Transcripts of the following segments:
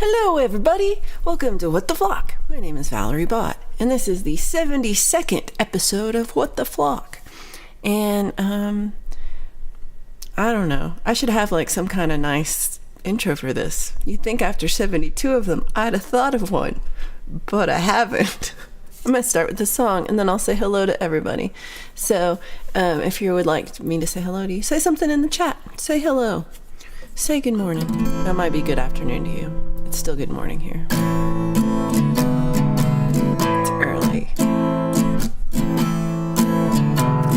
Hello everybody, welcome to What the Flock. My name is Valerie Bott, and this is the 72nd episode of What the Flock. And, I don't know, I should have like some kind of nice intro for this. You'd think after 72 of them, I'd have thought of one, but I haven't. I'm going to start with the song, and then I'll say hello to everybody. So, if you would like me to say hello to you, say something in the chat. Say hello. Say good morning. That might be good afternoon to you. It's still good morning here. It's early.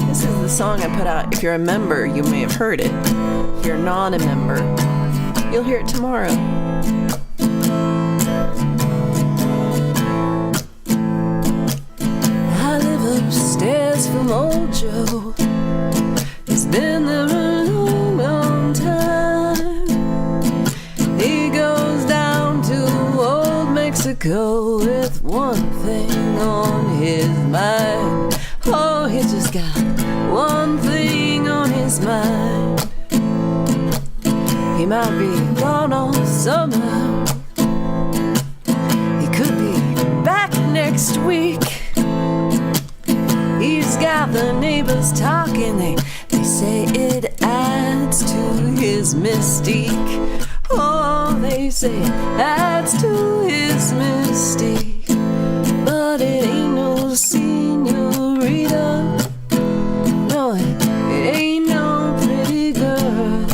This is the song I put out. If you're a member, you may have heard it. If you're not a member, you'll hear it tomorrow. I live upstairs from old Joe. He's been there a long, long time. He goes down to old Mexico with one thing on his mind. Oh, he just got one thing on his mind. He might be gone all summer. He could be back next week. He's got the neighbors talking. They say it adds to his mystique. Oh, they say it adds to his mystique. But it ain't no senorita. No, it ain't no pretty girl.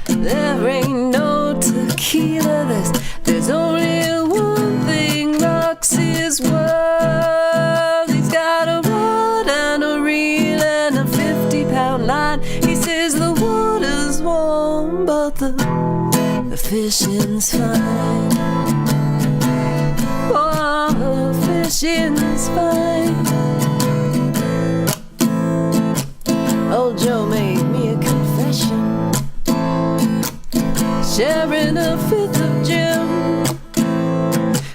There ain't no tequila. There's only one thing rocks his world. He's got a rod and a reel and a 50-pound line. He says the water's warm, but the fishing's fine. Oh, the fishing's fine. Old Joe made me a confession, sharing a fifth of gin.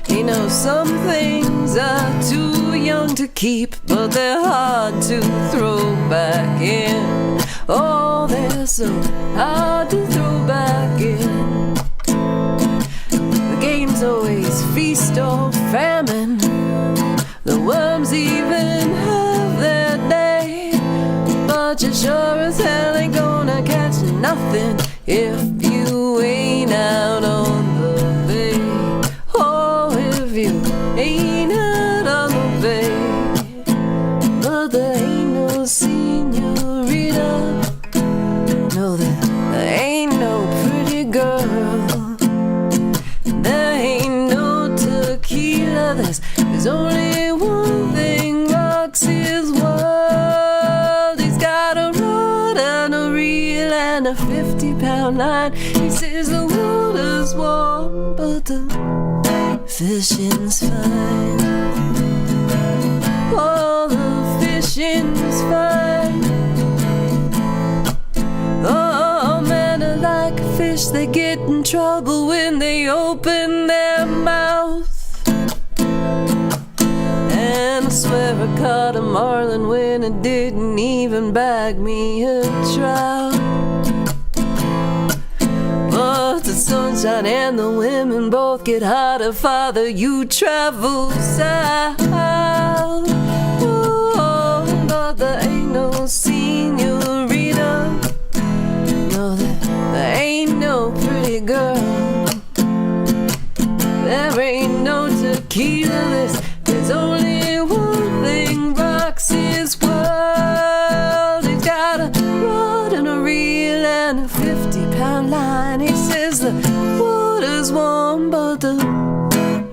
He knows some things are too young to keep, but they're hard to throw back in. Oh, they're so hard to throw back in. The game's always feast or famine. The worms even have their day. But you sure as hell ain't gonna catch nothing if you ain't out on the bay. Oh, if you ain't out on the bay. But there ain't no senorita. No, there ain't no pretty girl. There ain't no tequila. There's only one thing rocks his world. He's got a rod and a reel and a 50-pound line. He says the water's warm, but the fishing's fine. Oh, the fishing's fine. Oh, man, I like a fish. They get in trouble when they open their mouth. And I swear I caught a marlin when it didn't even bag me a trout. But the sunshine and the women both get hotter, Father, you travel south. Oh, but there ain't no senorita. No, there ain't no pretty girl. There ain't no tequila. There's only one thing rocks his world. He's got a rod and a reel and a 50-pound line. He says the water's warm, but the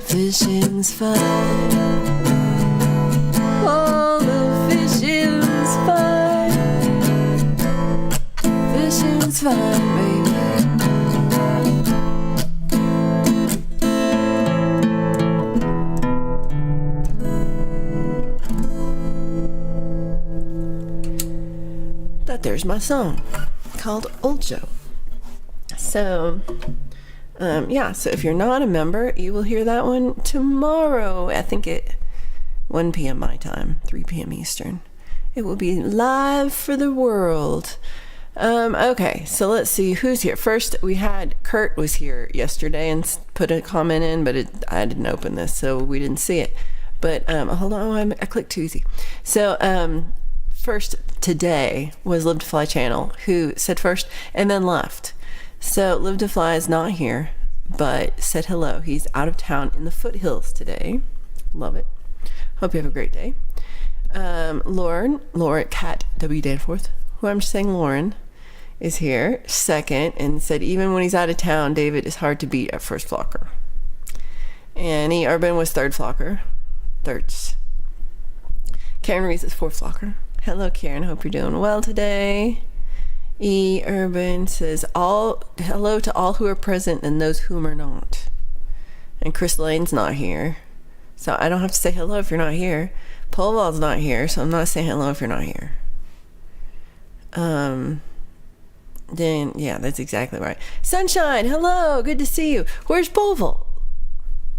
fishing's fine. Oh, the fishing's fine. Fishing's fine, baby. There's my song called Old Joe. So so if you're not a member, you will hear that one tomorrow. I think at 1 p.m. my time, 3 p.m. Eastern. It will be live for the world. Okay, so let's see who's here. First, we had Kurt was here yesterday and put a comment in, but I didn't open this, so we didn't see it. But hold on, I clicked too easy. So first today was Live to Fly channel, who said first and then left. So Live to Fly is not here, but said hello. He's out of town in the foothills today. Love it. Hope you have a great day. Lauren Cat W Danforth, who I'm just saying Lauren, is here second and said even when he's out of town, David is hard to beat at first flocker. Annie Urban was third flocker. Thirds. Karen Reese is fourth flocker. Hello, Karen. Hope you're doing well today. E. Urban says hello to all who are present and those whom are not. And Chris Lane's not here, so I don't have to say hello if you're not here. Polval's not here, so I'm not saying hello if you're not here. Then yeah, that's exactly right. Sunshine, hello, good to see you. Where's Polval?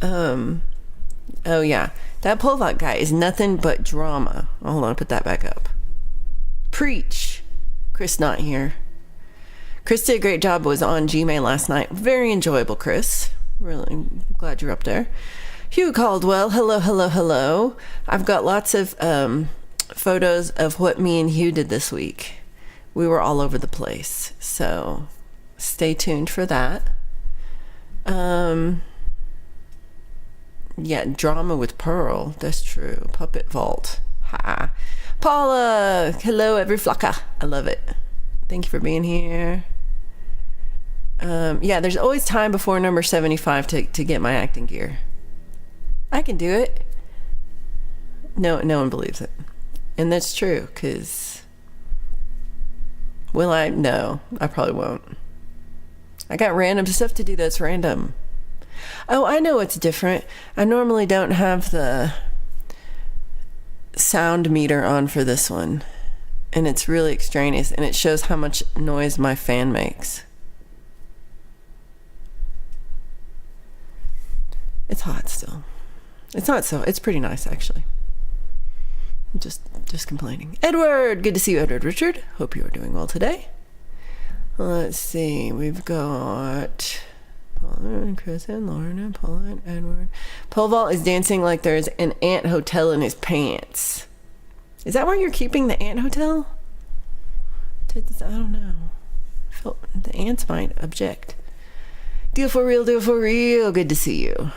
Oh yeah, that Polval guy is nothing but drama. Hold on, put that back up. Preach. Chris not here. Chris did a great job. Was on Gmail last night. Very enjoyable, Chris. Really glad you're up there. Hugh Caldwell, hello. I've got lots of photos of what me and Hugh did this week. We were all over the place, so stay tuned for that. Yeah, drama with Pearl. That's true. Puppet Vault. Ha. Paula, hello, every flocka. I love it. Thank you for being here. Yeah, there's always time before number 75 to get my acting gear. I can do it. No one believes it. And that's true, because... Will I? No, I probably won't. I got random stuff to do that's random. Oh, I know what's different. I normally don't have the sound meter on for this one. And it's really extraneous, and it shows how much noise my fan makes. It's hot still. It's not so. It's pretty nice, actually. I'm just complaining. Edward, good to see you, Edward Richard. Hope you are doing well today. Let's see. We've got Paula and Chris and Lauren and Paula and Edward. Polval is dancing like there's an ant hotel in his pants. Is that where you're keeping the ant hotel? I don't know. The ants might object. Deal for real. Good to see you.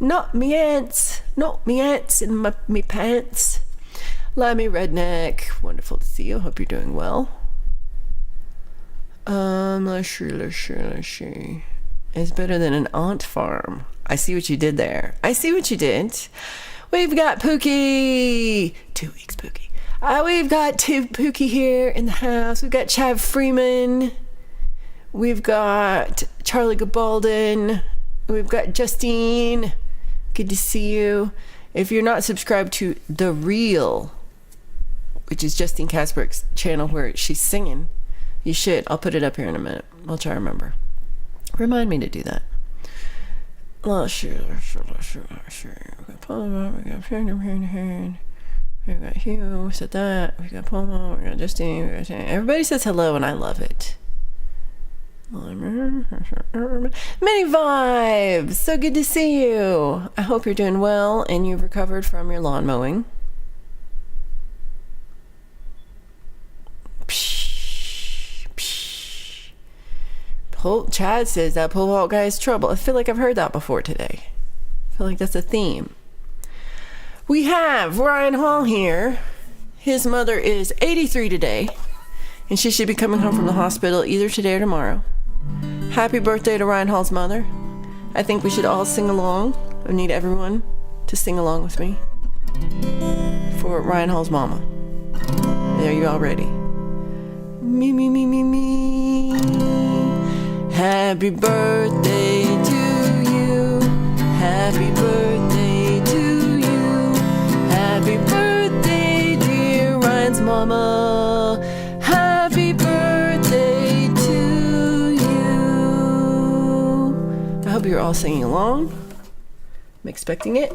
Not me ants in me pants. Limey Redneck, wonderful to see you. Hope you're doing well. Let's see. It's better than an ant farm. I see what you did there. We've got Pookie. 2 weeks, Pookie. We've got Pookie here in the house. We've got Chav Freeman. We've got Charlie Gabaldon. We've got Justine. Good to see you. If you're not subscribed to The Real, which is Justine Casper's channel where she's singing, you should. I'll put it up here in a minute. I'll try to remember. Remind me to do that. Oh, sure. We got Paul, we got Hugh, said that. We got Paul, we got Justine, everybody says hello, and I love it. Many vibes. So good to see you. I hope you're doing well and you've recovered from your lawn mowing. Chad says that pole vault guy is trouble. I feel like I've heard that before today. I feel like that's a theme. We have Ryan Hall here. His mother is 83 today, and she should be coming home from the hospital either today or tomorrow. Happy birthday to Ryan Hall's mother. I think we should all sing along. I need everyone to sing along with me for Ryan Hall's mama. Are you all ready? Me. Happy birthday to you. Happy birthday to you. Happy birthday, dear Ryan's mama. Happy birthday to you. I hope you're all singing along. I'm expecting it.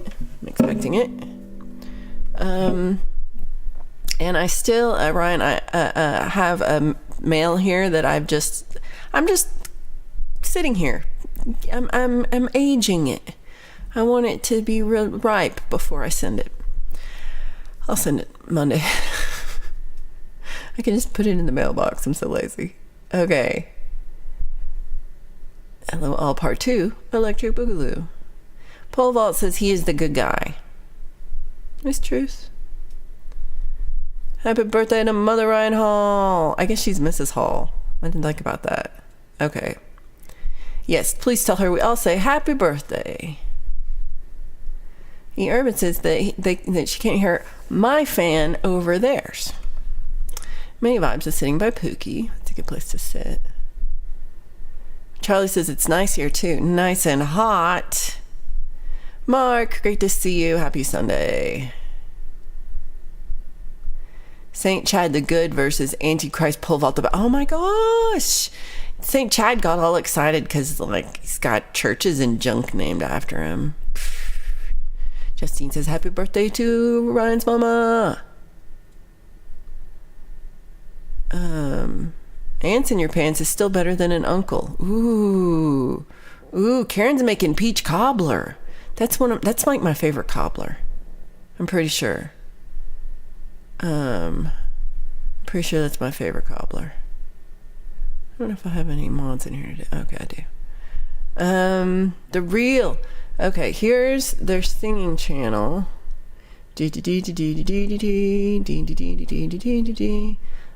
And I still, Ryan, I have a mail here that I'm just sitting here. I'm aging it. I want it to be real ripe before I send it. I'll send it Monday. I can just put it in the mailbox. I'm so lazy. Okay. Hello, all part 2, Electric Boogaloo. Pole Vault says he is the good guy. Miss Truth. Happy birthday to Mother Ryan Hall. I guess she's Mrs. Hall. I didn't think about that. Okay. Yes, please tell her we all say happy birthday. E. Urban says that she can't hear my fan over theirs. Many Vibes is sitting by Pookie. It's a good place to sit. Charlie says it's nice here too. Nice and hot. Mark, great to see you. Happy Sunday. St. Chad the Good versus Antichrist Pole Vault. Oh my gosh. St. Chad got all excited because like he's got churches and junk named after him. Justine says happy birthday to Ryan's mama. Ants in your pants is still better than an uncle. Ooh, Karen's making peach cobbler. That's like my favorite cobbler. I'm pretty sure. Pretty sure that's my favorite cobbler. I don't know if I have any mods in here today. Okay, I do. The Real. Okay, here's their singing channel.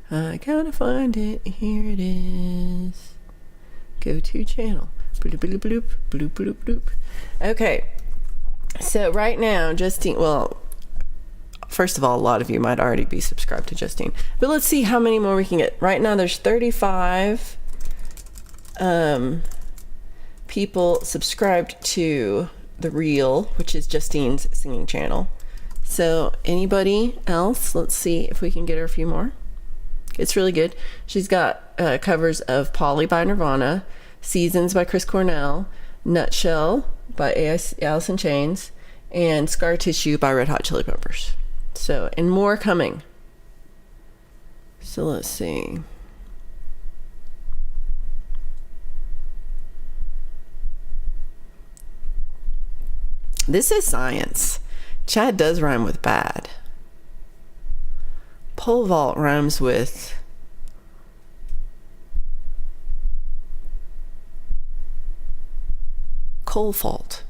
I gotta find it. Here it is. Go to channel. Bloop, bloop, bloop, bloop, bloop, bloop. Okay. So right now, Justine, well, first of all, a lot of you might already be subscribed to Justine. But let's see how many more we can get. Right now, there's 35 people subscribed to The Real, which is Justine's singing channel. So anybody else? Let's see if we can get her a few more. It's really good. She's got covers of Polly by Nirvana, Seasons by Chris Cornell, Nutshell by Alice in Chains, and Scar Tissue by Red Hot Chili Peppers. So, and more coming. So let's see. This is science. Chad does rhyme with bad. Pole vault rhymes with coal fault.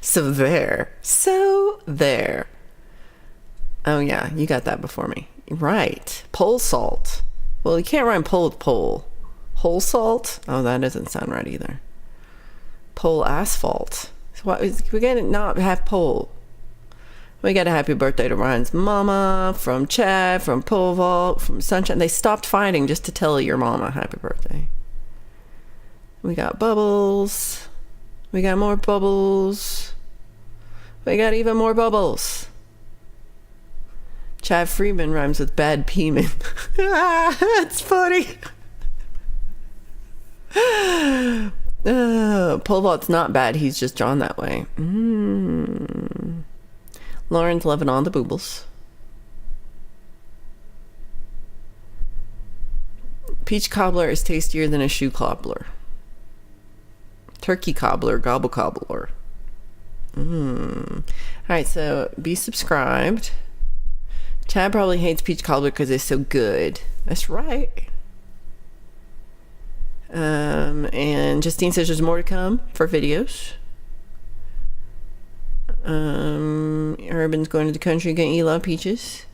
So there. Oh yeah, you got that before me. Right. Pole salt. Well, you can't rhyme pole with pole. Whole salt? Oh, that doesn't sound right either. Pole asphalt. So we gotta not have pole. We got a happy birthday to Ryan's mama, from Chad, from Pole Vault, from Sunshine. They stopped fighting just to tell your mama happy birthday. We got bubbles. We got more bubbles. We got even more bubbles. Chad Freeman rhymes with bad peeman. That's funny. Pole Vault's not bad. He's just drawn that way. Lauren's loving all the boobles. Peach cobbler is tastier than a shoe cobbler. Turkey cobbler, gobble cobbler. Alright, so be subscribed. Chad probably hates peach cobbler because it's so good. That's right. And Justine says there's more to come for videos. Urban's going to the country again. You love peaches.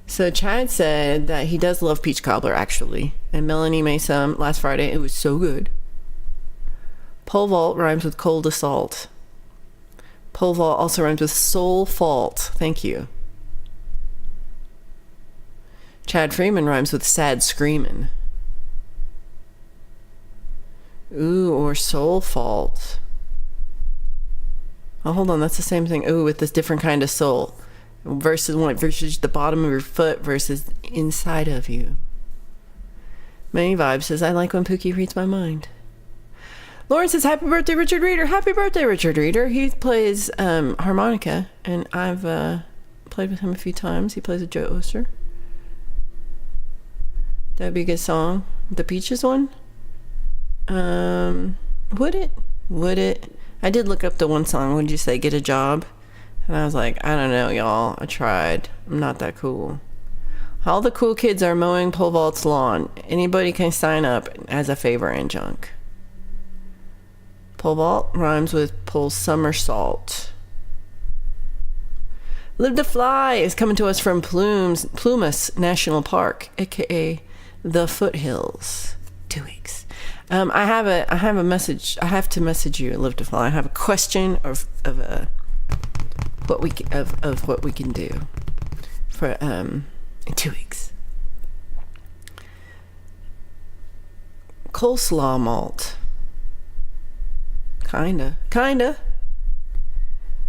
So Chad said that he does love peach cobbler actually, and Melanie made some last Friday. It was so good. Pole vault rhymes with cold assault. Pole vault also rhymes with soul fault. Thank you. Chad Freeman rhymes with sad screamin'. Ooh, or soul fault. Oh, hold on, that's the same thing. Ooh, with this different kind of soul. Versus the bottom of your foot versus inside of you. Many Vibes says, I like when Pookie reads my mind. Lauren says, happy birthday, Richard Reeder. Happy birthday, Richard Reeder. He plays harmonica, and I've played with him a few times. He plays with Joe Oster. That'd be a good song. The Peaches one? Would it? I did look up the one song, would you say, Get a Job? And I was like, I don't know, y'all. I tried. I'm not that cool. All the cool kids are mowing pole vault's lawn. Anybody can sign up as a favor and junk. Pole vault rhymes with pole somersault. Live to Fly is coming to us from Plumas National Park, aka the Foothills. 2 weeks. I have a message. I have to message you, Live to Fly. I have a question of what we can do for in 2 weeks. Coleslaw malt. Kinda.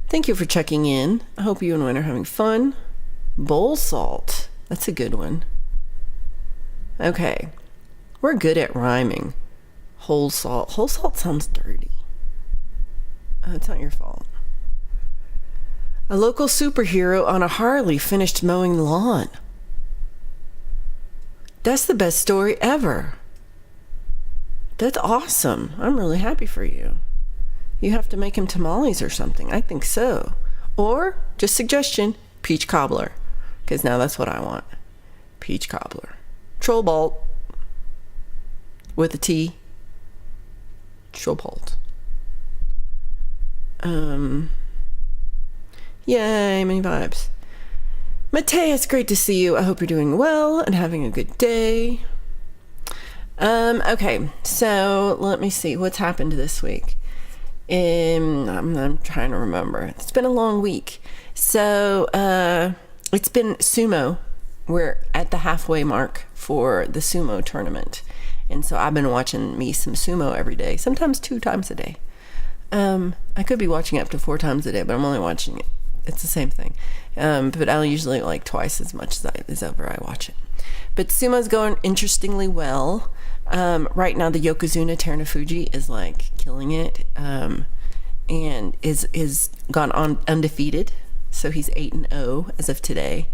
Thank you for checking in. I hope you and Wayne are having fun. Bowl salt. That's a good one. Okay. We're good at rhyming. Whole salt. Whole salt sounds dirty. It's not your fault. A local superhero on a Harley finished mowing the lawn. That's the best story ever. That's awesome. I'm really happy for you. You have to make him tamales or something. I think so. Or, just suggestion, peach cobbler. Because now that's what I want. Peach cobbler. Trollbolt. With a T. Trollbolt. Yay, many vibes. Mateus, great to see you. I hope you're doing well and having a good day. Okay, so let me see what's happened this week. I'm trying to remember. It's been a long week. So it's been sumo. We're at the halfway mark for the sumo tournament. And so I've been watching me some sumo every day, sometimes 2 times a day. I could be watching up to 4 times a day, but I'm only watching it. It's the same thing. But I'll usually like twice as much as ever I watch it. But sumo's going interestingly well. Right now the Yokozuna Terunofuji is like killing it, and is gone on undefeated. So he's 8-0 as of today,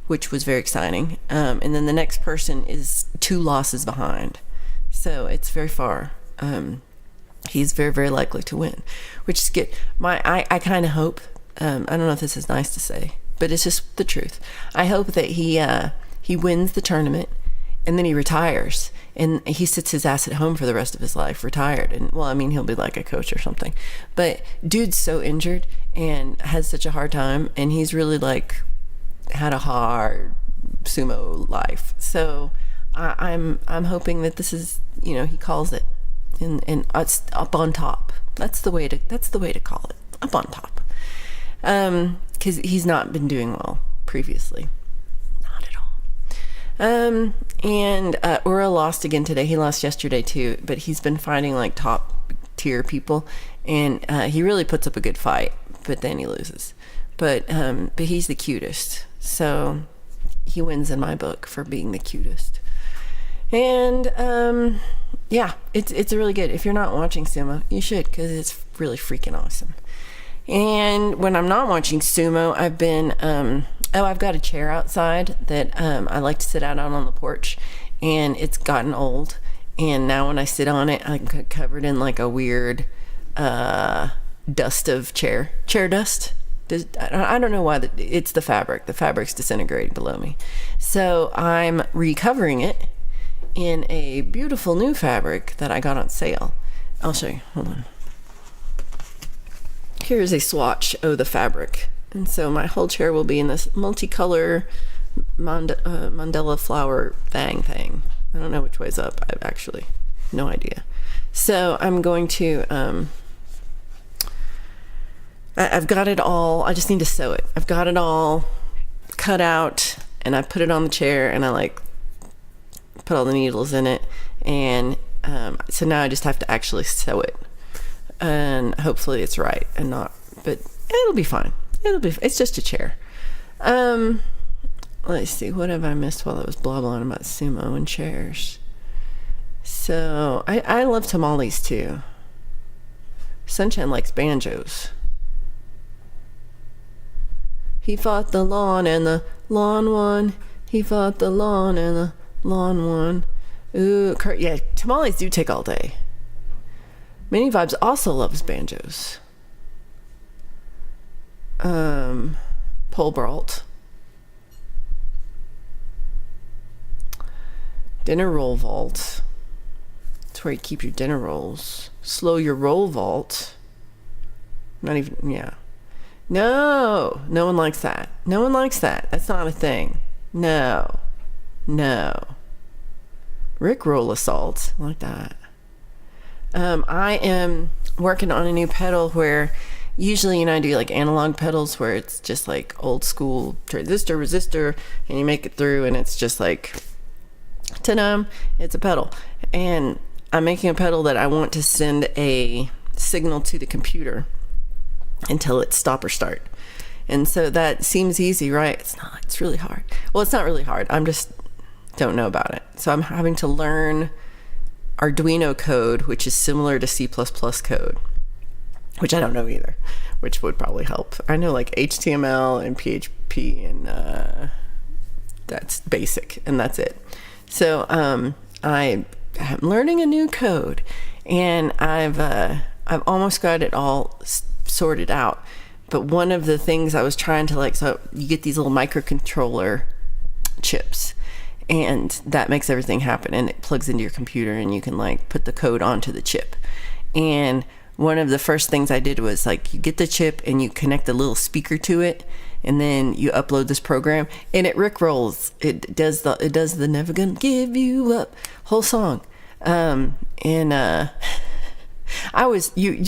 which was very exciting. And then the next person is 2 losses behind. So it's very far. He's very, very likely to win, which is good. I kind of hope, I don't know if this is nice to say, but it's just the truth. I hope that he wins the tournament and then he retires and he sits his ass at home for the rest of his life, retired. And well, I mean, he'll be like a coach or something, but dude's so injured and has such a hard time. And he's really like had a hard sumo life. So I'm hoping that this is, he calls it and it's up on top. That's the way to call it, up on top. 'Cause he's not been doing well previously. Not at all. And Ura lost again today. He lost yesterday too, but he's been fighting like top tier people, and he really puts up a good fight, but then he loses. But he's the cutest, so he wins in my book for being the cutest. And yeah, it's really good. If you're not watching sumo, you should, because it's really freaking awesome. And when I'm not watching sumo, I've been I've got a chair outside that I like to sit out on the porch, and it's gotten old, and now when I sit on it, I'm covered in like a weird dust of chair dust. I don't know why. It's the fabric's disintegrating below me, so I'm recovering it in a beautiful new fabric that I got on sale. I'll show you, hold on. Here is a swatch of the fabric. And so my whole chair will be in this multicolor mandala flower thing. I don't know which way's up. I've actually no idea. So I'm going to, I've got it all. I just need to sew it. I've got it all cut out, and I put it on the chair, and I like put all the needles in it. And so now I just have to actually sew it. And hopefully it's right and not, but it'll be fine. It's just a chair. Let's see, what have I missed while I was blah-blahing about sumo and chairs? So I love tamales too. Sunshine likes banjos. He fought the lawn and the lawn won. He fought the lawn and the lawn won. Ooh, yeah, tamales do take all day. Mini Vibes also loves banjos. Pole vault. Dinner roll vault. That's where you keep your dinner rolls. Slow your roll vault. Not even, yeah. No one likes that. No one likes that. That's not a thing. No. Rick roll assault. I like that. I am working on a new pedal where usually, I do like analog pedals where it's just like old school transistor, resistor, and you make it through and it's just like, ta-da, it's a pedal. And I'm making a pedal that I want to send a signal to the computer until it's stop or start. And so that seems easy, right? It's not. It's really hard. Well, it's not really hard. I'm just don't know about it. So I'm having to learn Arduino code, which is similar to C++ code, which I don't know either, which would probably help. I know like HTML and PHP and that's basic and that's it. So I am learning a new code and I've almost got it all sorted out. But one of the things I was trying to so you get these little microcontroller chips and that makes everything happen and it plugs into your computer and you can put the code onto the chip. And one of the first things I did was you get the chip and you connect a little speaker to it and then you upload this program and it rickrolls. It does the never gonna give you up whole song. You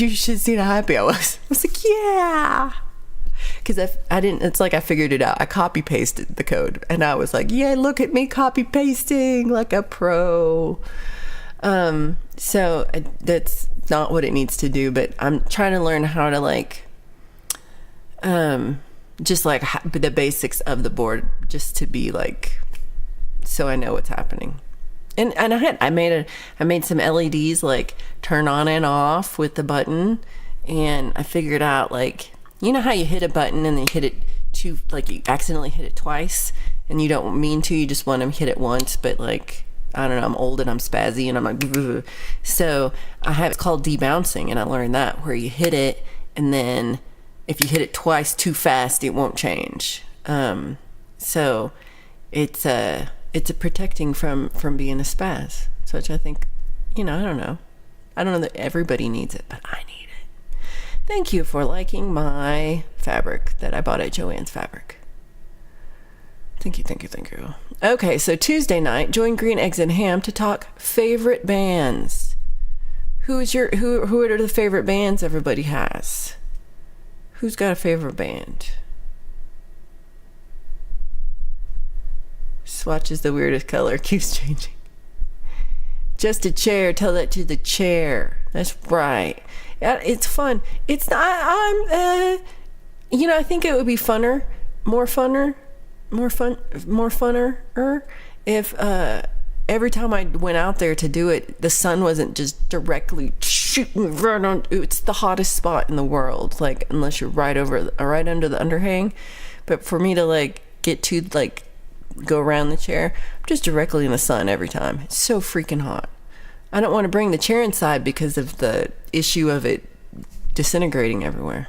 should see how happy I was. I was like, yeah. Because I didn't, it's like I figured it out. I copy pasted the code and I was like, yeah, look at me copy pasting like a pro. So that's not what it needs to do, but I'm trying to learn how to just the basics of the board just to be so I know what's happening. And I made some LEDs turn on and off with the button, and I figured out you know how you hit a button and then you hit it you accidentally hit it twice and you don't mean to, you just want to hit it once, but I don't know, I'm old and I'm spazzy and I'm like, bleh. So it's called debouncing, and I learned that where you hit it and then if you hit it twice too fast, it won't change. So it's a protecting from being a spaz. So which I think, I don't know that everybody needs it, but I need it. Thank you for liking my fabric that I bought at Joann's Fabric. Thank you. Okay, so Tuesday night, join Green Eggs and Ham to talk favorite bands. Who are the favorite bands everybody has? Who's got a favorite band? Swatch is the weirdest color, keeps changing. Just a chair, tell that to the chair. That's right. It's fun. It's not, I think it would be more funner if every time I went out there to do it, the sun wasn't just directly shooting right on. It's the hottest spot in the world, unless you're right under the underhang. But for me to get to go around the chair, I'm just directly in the sun every time. It's so freaking hot. I don't want to bring the chair inside because of the issue of it disintegrating everywhere.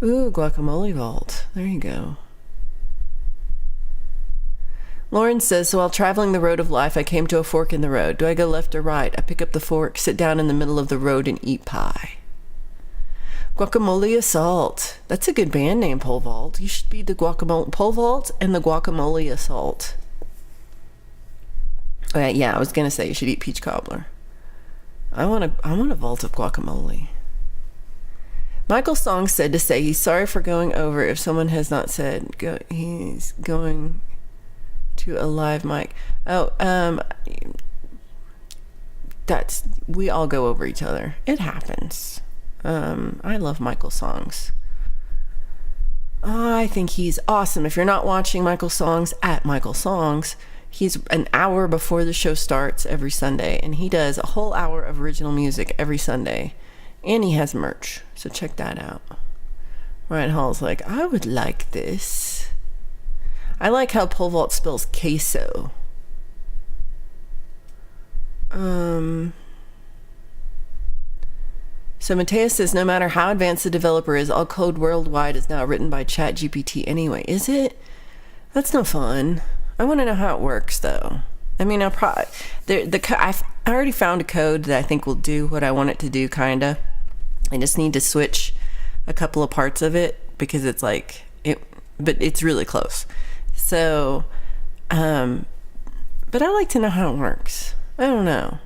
Ooh, guacamole vault. There you go. Lauren says, so while traveling the road of life, I came to a fork in the road. Do I go left or right? I pick up the fork, sit down in the middle of the road, and eat pie. Guacamole Assault. That's a good band name, Pole Vault. You should be the Guacamole Pole Vault and the Guacamole Assault. Yeah, I was gonna say you should eat peach cobbler. I want a vault of guacamole. Michael Song said to say he's sorry for going over if someone has not said he's going to a live mic. We all go over each other. It happens. I love Michael Songs. I think he's awesome. If you're not watching Michael Songs at Michael Songs, he's an hour before the show starts every Sunday, and he does a whole hour of original music every Sunday. And he has merch, so check that out. Ryan Hall's like, I would like this. I like how Pole Vault spells queso. So Mateus says, no matter how advanced the developer is, all code worldwide is now written by ChatGPT anyway. Is it? That's no fun. I want to know how it works, though. I mean, I already found a code that I think will do what I want it to do, kind of. I just need to switch a couple of parts of it because it's like but it's really close. So, but I like to know how it works. I don't know.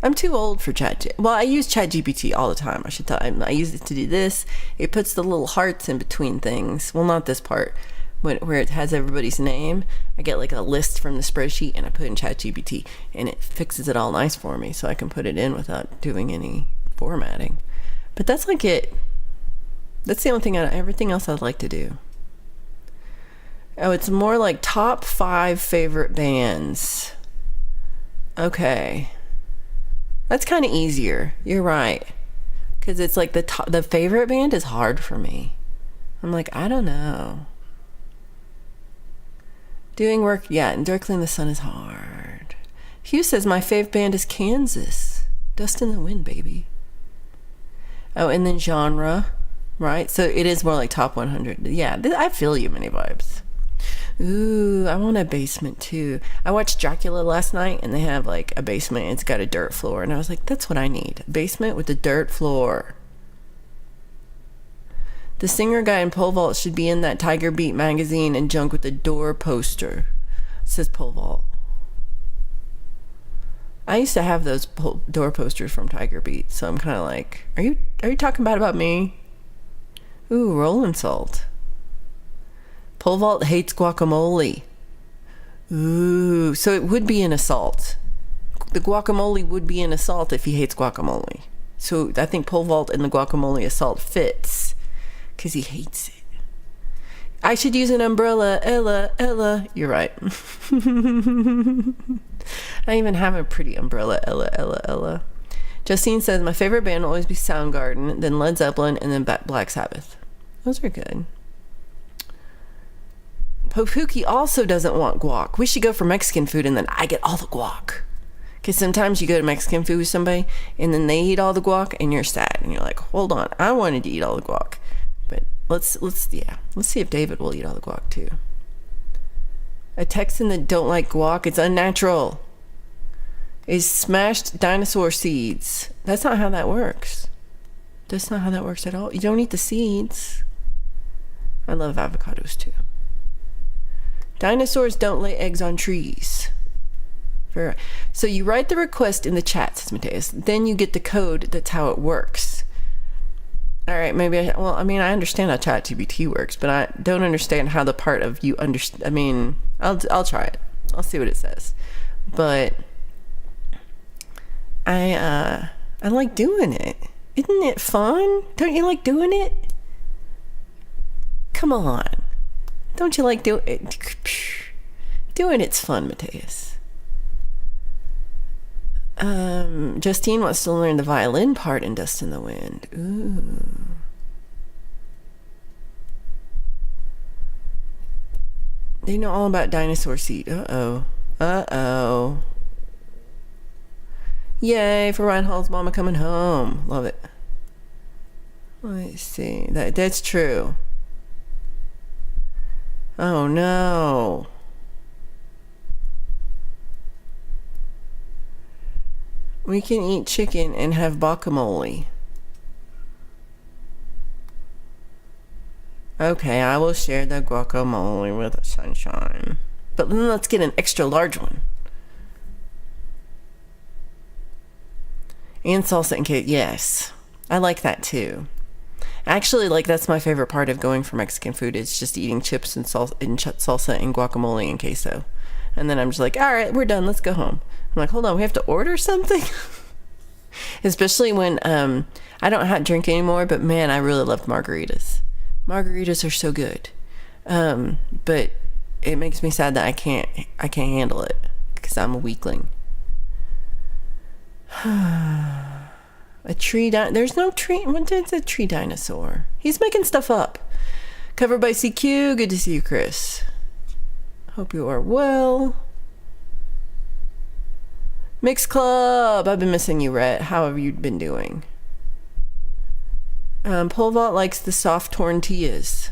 I'm too old for Well, I use ChatGPT all the time. I should tell you. I use it to do this. It puts the little hearts in between things. Well, not this part, where it has everybody's name. I get like a list from the spreadsheet and I put it in ChatGPT and it fixes it all nice for me so I can put it in without doing any formatting. But that's like it. That's the only thing. Everything else I'd like to do. Oh, it's more like top 5 favorite bands. Okay. That's kind of easier. You're right. Because it's like the favorite band is hard for me. I'm like, I don't know. Doing work, yeah, and Directly in the Sun is hard. Hugh says, my fave band is Kansas. Dust in the Wind, baby. Oh, and then genre, right? So it is more like top 100. Yeah, I feel you, Many Vibes. Ooh, I want a basement too. I watched Dracula last night and they have like a basement. It's got a dirt floor. And I was like, that's what I need. A basement with a dirt floor. The singer guy in Pole Vault should be in that Tiger Beat magazine and junk with the door poster. It says Pole Vault. I used to have those door posters from Tiger Beat. So I'm kind of like, are you talking about me? Ooh, Rolling Salt. Pole Vault hates guacamole. Ooh, so it would be an assault. The guacamole would be an assault if he hates guacamole. So I think Pole Vault and the guacamole assault fits because he hates it. I should use an umbrella, Ella. You're right. I even have a pretty umbrella, Ella. Justine says, my favorite band will always be Soundgarden, then Led Zeppelin, and then Black Sabbath. Those are good. Popuki also doesn't want guac. We should go for Mexican food and then I get all the guac. Because sometimes you go to Mexican food with somebody and then they eat all the guac and you're sad. And you're like, hold on, I wanted to eat all the guac. But let's see if David will eat all the guac too. A Texan that don't like guac, it's unnatural. Is smashed dinosaur seeds. That's not how that works. That's not how that works at all. You don't eat the seeds. I love avocados too. Dinosaurs don't lay eggs on trees. So you write the request in the chat, says Mateus. Then you get the code. That's how it works. All right, maybe. I understand how ChatGPT works, but I don't understand how the part of you understand. I mean, I'll try it. I'll see what it says. But I like doing it. Isn't it fun? Don't you like doing it? Come on. Don't you like doing it? Doing it's fun, Mateus. Justine wants to learn the violin part in Dust in the Wind. Ooh. They know all about dinosaur seed. Uh-oh. Yay for Ryan Hall's Mama coming home. Love it. Let's see. That's true. Oh no. We can eat chicken and have guacamole. Okay, I will share the guacamole with Sunshine. But then let's get an extra large one. And salsa and cake. Yes. I like that too. Actually, like, that's my favorite part of going for Mexican food. It's just eating chips and salsa and guacamole and queso. And then I'm just like, all right, we're done. Let's go home. I'm like, hold on, we have to order something? Especially when I don't drink anymore, but man, I really loved margaritas. Margaritas are so good. But it makes me sad that I can't handle it because I'm a weakling. A tree there's no tree. What is a tree dinosaur? He's making stuff up. Covered by CQ. Good to see you, Chris. Hope you are well. Mix Club. I've been missing you, Rhett. How have you been doing? Pole Vault likes the soft tortillas.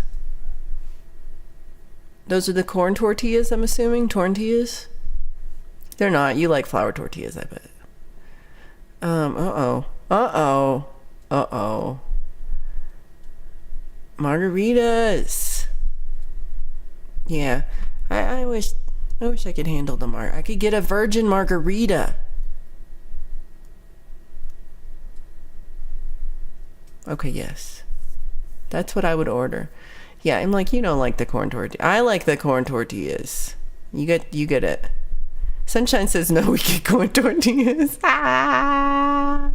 Those are the corn tortillas, I'm assuming? Tortillas? They're not. You like flour tortillas, I bet. Margaritas. Yeah. I wish I could handle the I could get a virgin margarita. Okay, yes. That's what I would order. Yeah, I'm like, you don't like the corn tortilla. I like the corn tortillas. You get it. Sunshine says no, we get corn tortillas. Ah!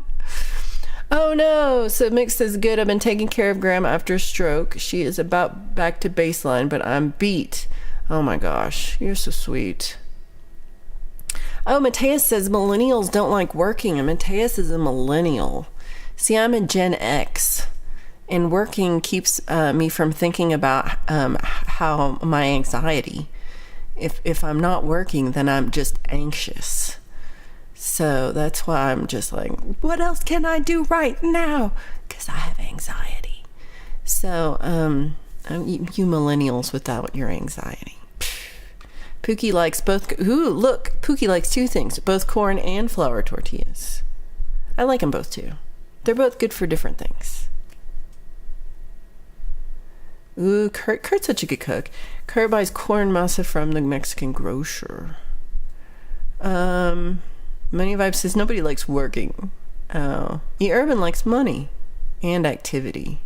Oh no. So Mick says, good. I've been taking care of Grandma after a stroke. She is about back to baseline, but I'm beat. Oh my gosh. You're so sweet. Oh, Mateus says millennials don't like working, and Mateus is a millennial. See, I'm a Gen X, and working keeps me from thinking about how my anxiety. If I'm not working, then I'm just anxious. So that's why I'm just like, what else can I do right now? Because I have anxiety. So, you millennials without your anxiety. Pookie likes both. Ooh, look, Pookie likes two things, both corn and flour tortillas. I like them both too. They're both good for different things. Ooh, Kurt's such a good cook. Kurt buys corn masa from the Mexican grocer. Money Vibe says nobody likes working. Oh, Urban likes money and activity.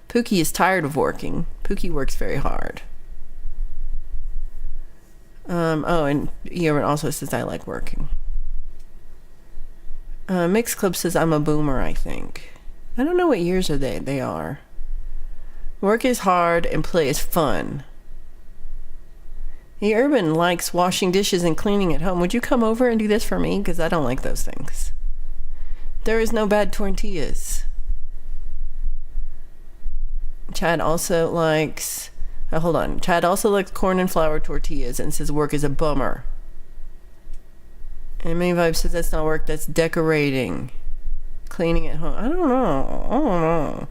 Pookie is tired of working. Pookie works very hard. And Urban also says I like working. Mixed Club says I'm a boomer, I think. I don't know what years are they are. Work is hard and play is fun. Urban likes washing dishes and cleaning at home. Would you come over and do this for me? Because I don't like those things. There is no bad tortillas. Chad also likes... hold on. Chad also likes corn and flour tortillas and says work is a bummer. And Many Vibe says that's not work, that's decorating. Cleaning at home. I don't know.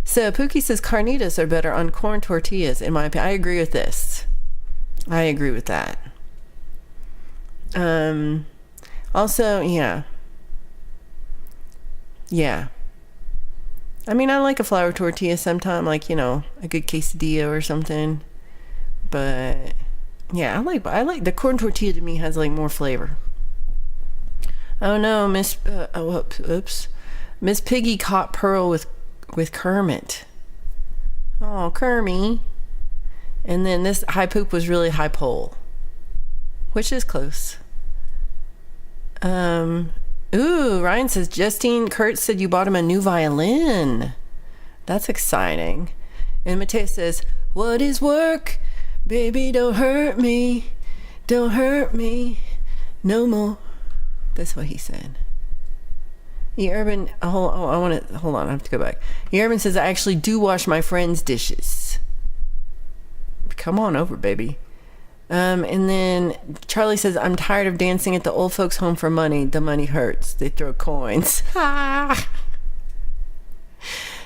So Pookie says carnitas are better on corn tortillas, in my opinion. I agree with this. I agree with that. Also, yeah. I mean, I like a flour tortilla sometime, like, a good quesadilla or something. But yeah, I like the corn tortilla. To me has like more flavor. Oh no, Miss Piggy caught Pearl with Kermit. Oh, Kermie. And then this high poop was really high pole, which is close. Ryan says Justine Kurt said you bought him a new violin. That's exciting. And Mateo says, what is work? Baby, don't hurt me. Don't hurt me no more. That's what he said. Urban, hold on, I have to go back. Urban says, I actually do wash my friends' dishes. Come on over, baby. And then Charlie says, I'm tired of dancing at the old folks' home for money. The money hurts. They throw coins.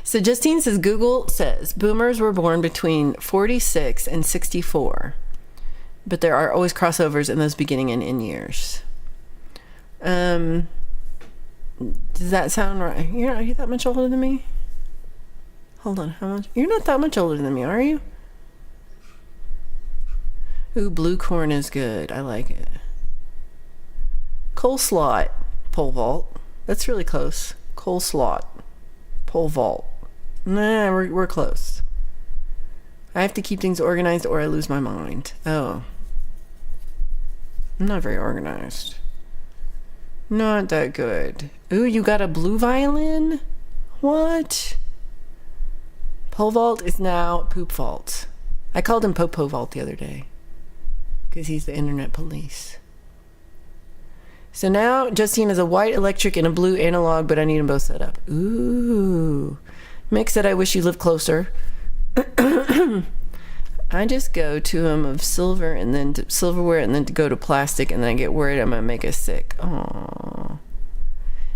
So Justine says, Google says, boomers were born between 46 and 64. But there are always crossovers in those beginning and end years. Does that sound right? Are you that much older than me? Hold on, how much? You're not that much older than me, are you? Ooh, blue corn is good. I like it. Coleslaw pole vault. That's really close. Coleslaw pole vault. Nah, we're close. I have to keep things organized or I lose my mind. Oh. I'm not very organized. Not that good. Ooh, you got a blue violin? What? Pole vault is now poop vault. I called him Popo Vault the other day. Because he's the internet police. So now Justine has a white electric and a blue analog, but I need them both set up. Ooh. Mick said, I wish you lived closer. I just go to him of silver and then to silverware and then to go to plastic, and then I get worried I'm going to make us sick. Aww.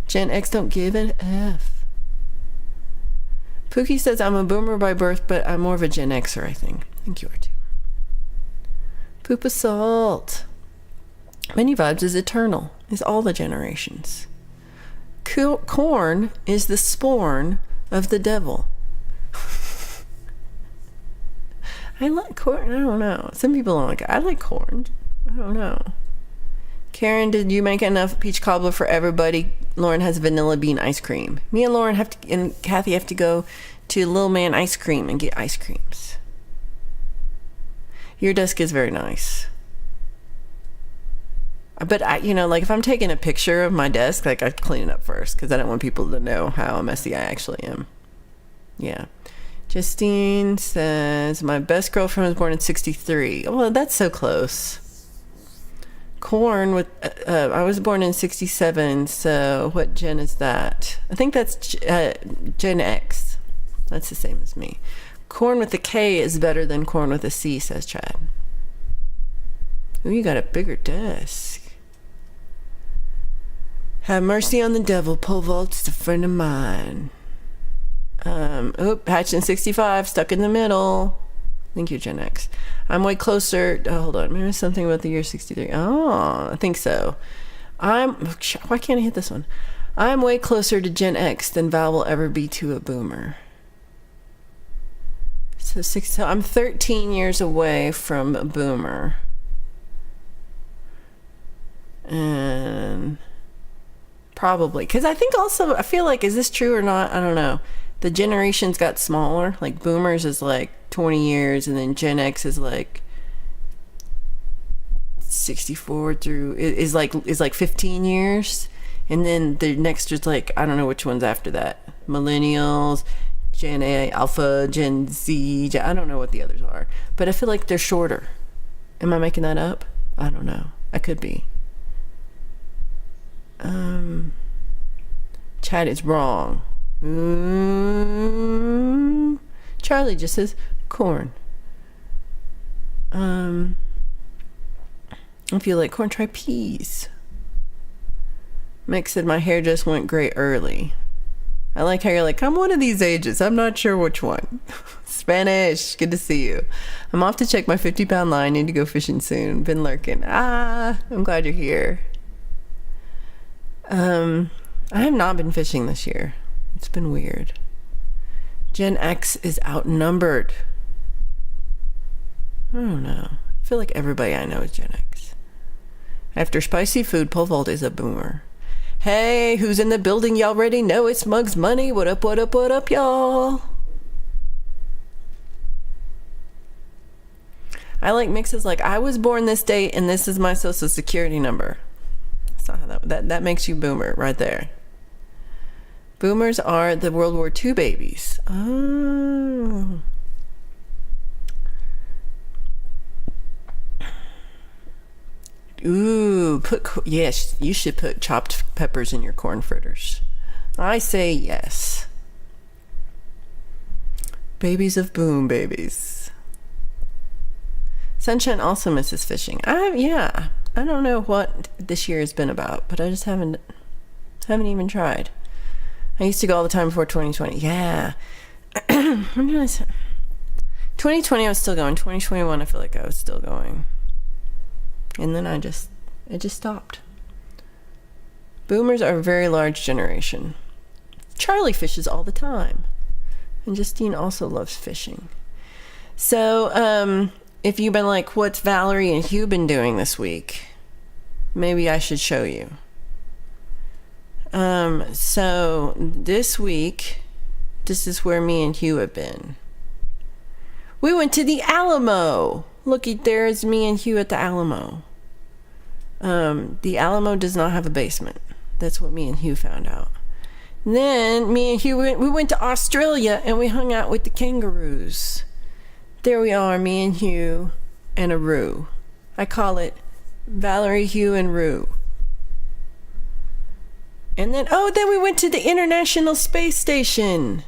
Gen X don't give an F. Pookie says, I'm a boomer by birth, but I'm more of a Gen Xer, I think. I think you are too. Poop Assault. Many Vibes is eternal. Is all the generations. Corn is the sporn of the devil. I like corn. I don't know. Some people don't like it. I like corn. I don't know. Karen, did you make enough peach cobbler for everybody? Lauren has vanilla bean ice cream. Me and Lauren and Kathy have to go to Little Man Ice Cream and get ice creams. Your desk is very nice. But I, like if I'm taking a picture of my desk, like I'd clean it up first because I don't want people to know how messy I actually am. Yeah. Justine says, my best girlfriend was born in 1963. Well, that's so close. Corn with, I was born in 1967. So what gen is that? I think that's Gen X. That's the same as me. Corn with a K is better than corn with a C, says Chad. Ooh, you got a bigger desk. Have mercy on the devil. Pole vault's a friend of mine. Hatched in 65, stuck in the middle. Thank you, Gen X. I'm way closer. Oh, hold on. Maybe something about the year 63. Oh, I think so. Why can't I hit this one? I'm way closer to Gen X than Val will ever be to a boomer. So I'm 13 years away from a boomer. And probably because I think also I feel like, is this true or not? I don't know. The generations got smaller. Like boomers is like 20 years, and then Gen X is like 64 through is like 15 years, and then the next is like, I don't know which one's after that. Millennials, Gen A, Alpha, Gen Z. I don't know what the others are, but I feel like they're shorter. Am I making that up? I don't know. I could be. Chad is wrong. Charlie just says corn. If you like corn, try peas. Mick said, my hair just went gray early. I like how you're like, I'm one of these ages. I'm not sure which one. Spanish. Good to see you. I'm off to check my 50-pound line. Need to go fishing soon. Been lurking. I'm glad you're here. I have not been fishing this year. It's been weird. Gen X is outnumbered. I don't know. I feel like everybody I know is Gen X. After spicy food, pole vault is a boomer. Hey, who's in the building? Y'all already know it's Muggs Money. What up, what up, what up, y'all? I like mixes like, I was born this date and this is my social security number. That's not how that makes you boomer right there. Boomers are the World War II babies. Oh. Ooh, yes, you should put chopped peppers in your corn fritters. I say yes. Babies of boom babies. Sunshine also misses fishing. I don't know what this year has been about, but I just haven't even tried. I used to go all the time before 2020. Yeah. 2020 I was still going. 2021 I feel like I was still going. And then it just stopped. Boomers are a very large generation. Charlie fishes all the time. And Justine also loves fishing. So, if you've been like, what's Valerie and Hugh been doing this week? Maybe I should show you. So this week, this is where me and Hugh have been. We went to the Alamo. Looky, there's me and Hugh at the Alamo. The Alamo does not have a basement. That's what me and Hugh found out. And then me and Hugh we went to Australia and we hung out with the kangaroos. There we are, me and Hugh and a Roo. I call it Valerie, Hugh, and Roo. And then we went to the International Space Station.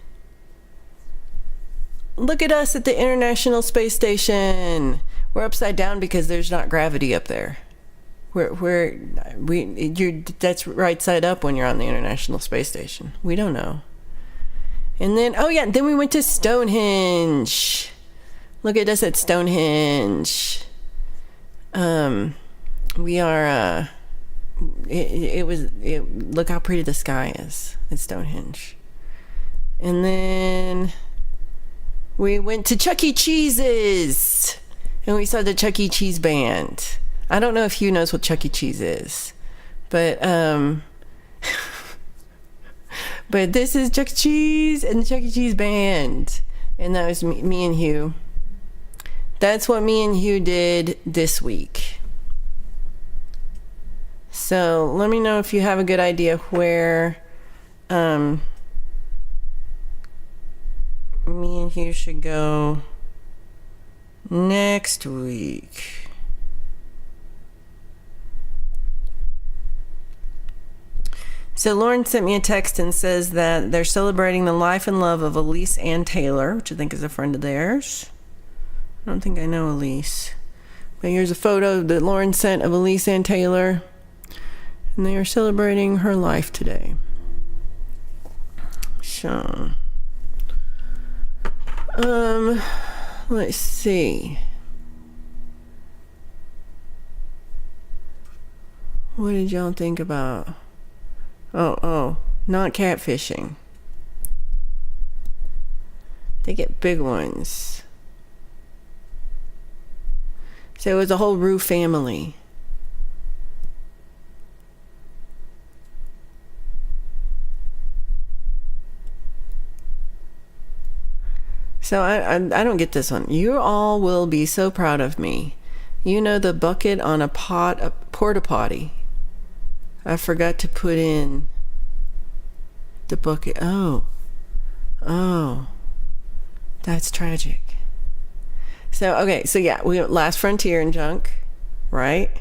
Look at us at the International Space Station. We're upside down because there's not gravity up there. That's right side up when you're on the International Space Station. We don't know. And then, then we went to Stonehenge. Look at us at Stonehenge. We are, look how pretty the sky is at Stonehenge. And then we went to Chuck E. Cheese's. And we saw the Chuck E. Cheese band. I don't know if Hugh knows what Chuck E. Cheese is. But, but this is Chuck E. Cheese and the Chuck E. Cheese band. And that was me and Hugh. That's what me and Hugh did this week. So let me know if you have a good idea where me and Hugh should go next week. So Lauren sent me a text and says that they're celebrating the life and love of Elise Ann Taylor, which I think is a friend of theirs. I don't think I know Elise. But here's a photo that Lauren sent of Elise Ann Taylor. And they are celebrating her life today. So, let's see. What did y'all think about? Oh, not catfishing. They get big ones. So it was a whole Rue family. So I don't get this one. You all will be so proud of me. You know the bucket on a porta potty. I forgot to put in the bucket. Oh, that's tragic. So, okay, so yeah, we went Last Frontier and junk, right?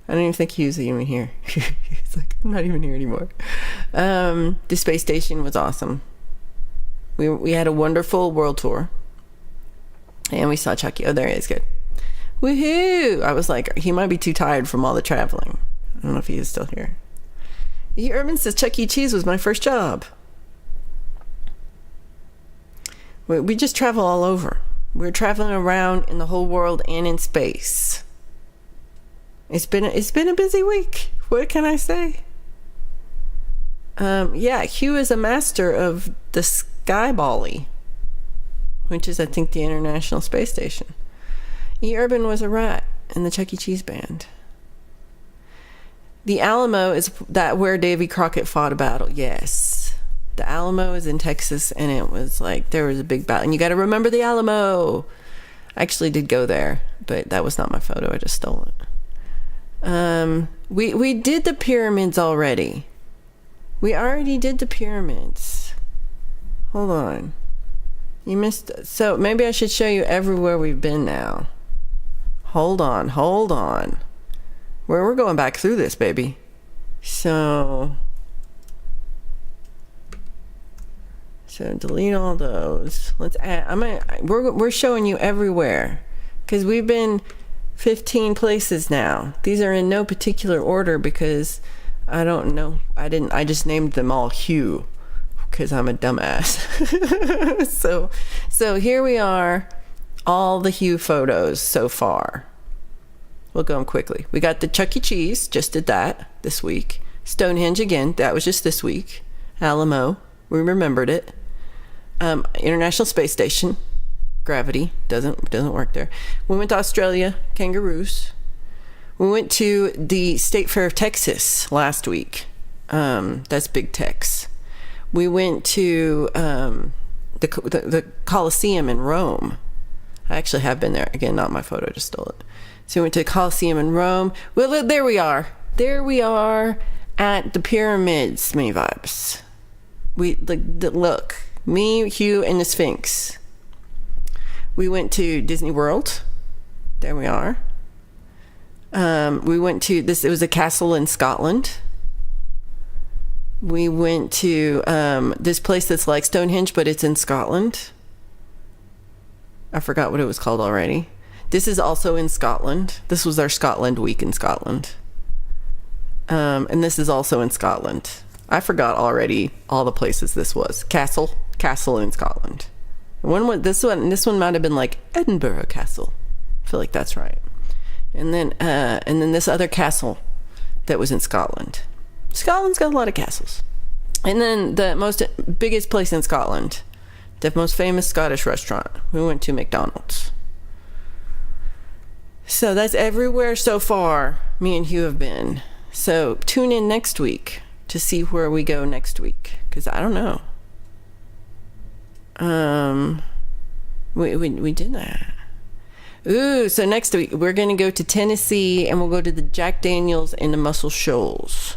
I don't even think he was even here. He's like, I'm not even here anymore. The space station was awesome. We had a wonderful world tour. And we saw Chucky. Oh, there he is. Good. Woohoo! I was like, he might be too tired from all the traveling. I don't know if he is still here. E. Urban says Chuck E. Cheese was my first job. We just travel all over. We're traveling around in the whole world and in space. It's been a busy week. What can I say? Hugh is a master of the Skyballie, which is, I think, the International Space Station. E. Urban was a rat in the Chuck E. Cheese band. The Alamo is that where Davy Crockett fought a battle. Yes. The Alamo is in Texas, and it was like there was a big battle. And you got to remember the Alamo. I actually did go there, but that was not my photo. I just stole it. We did the pyramids already. We already did the pyramids. Hold on. You missed. So maybe I should show you everywhere we've been now. Hold on. We're going back through this, baby. So delete all those. Let's add. We're showing you everywhere because we've been 15 places now. These are in no particular order because I don't know. I just named them all Hugh because I'm a dumbass. So here we are, all the Hugh photos so far. We'll go quickly. We got the Chuck E. Cheese, just did that this week. Stonehenge again, that was just this week. Alamo, we remembered it. International Space Station, gravity doesn't work there. We went to Australia, kangaroos. We went to the State Fair of Texas last week. That's Big Tex. We went to the Colosseum in Rome. I actually have been there. Again, not my photo, I just stole it. So we went to the Colosseum in Rome. Well, there we are. There we are at the pyramids. Many vibes. Look, me, Hugh, and the Sphinx. We went to Disney World. There we are. We went to this. It was a castle in Scotland. We went to this place that's like Stonehenge, but it's in Scotland. I forgot what it was called already. This is also in Scotland. This was our Scotland week in Scotland. And this is also in Scotland. I forgot already all the places this was. Castle in Scotland. This one might have been like Edinburgh Castle. I feel like that's right. And then this other castle that was in Scotland. Scotland's got a lot of castles. And then the biggest place in Scotland, the most famous Scottish restaurant. We went to McDonald's. So that's everywhere so far me and Hugh have been. So tune in next week to see where we go next week, because I don't know. We did that. Ooh, so next week we're gonna go to Tennessee and we'll go to the Jack Daniels and the Muscle Shoals.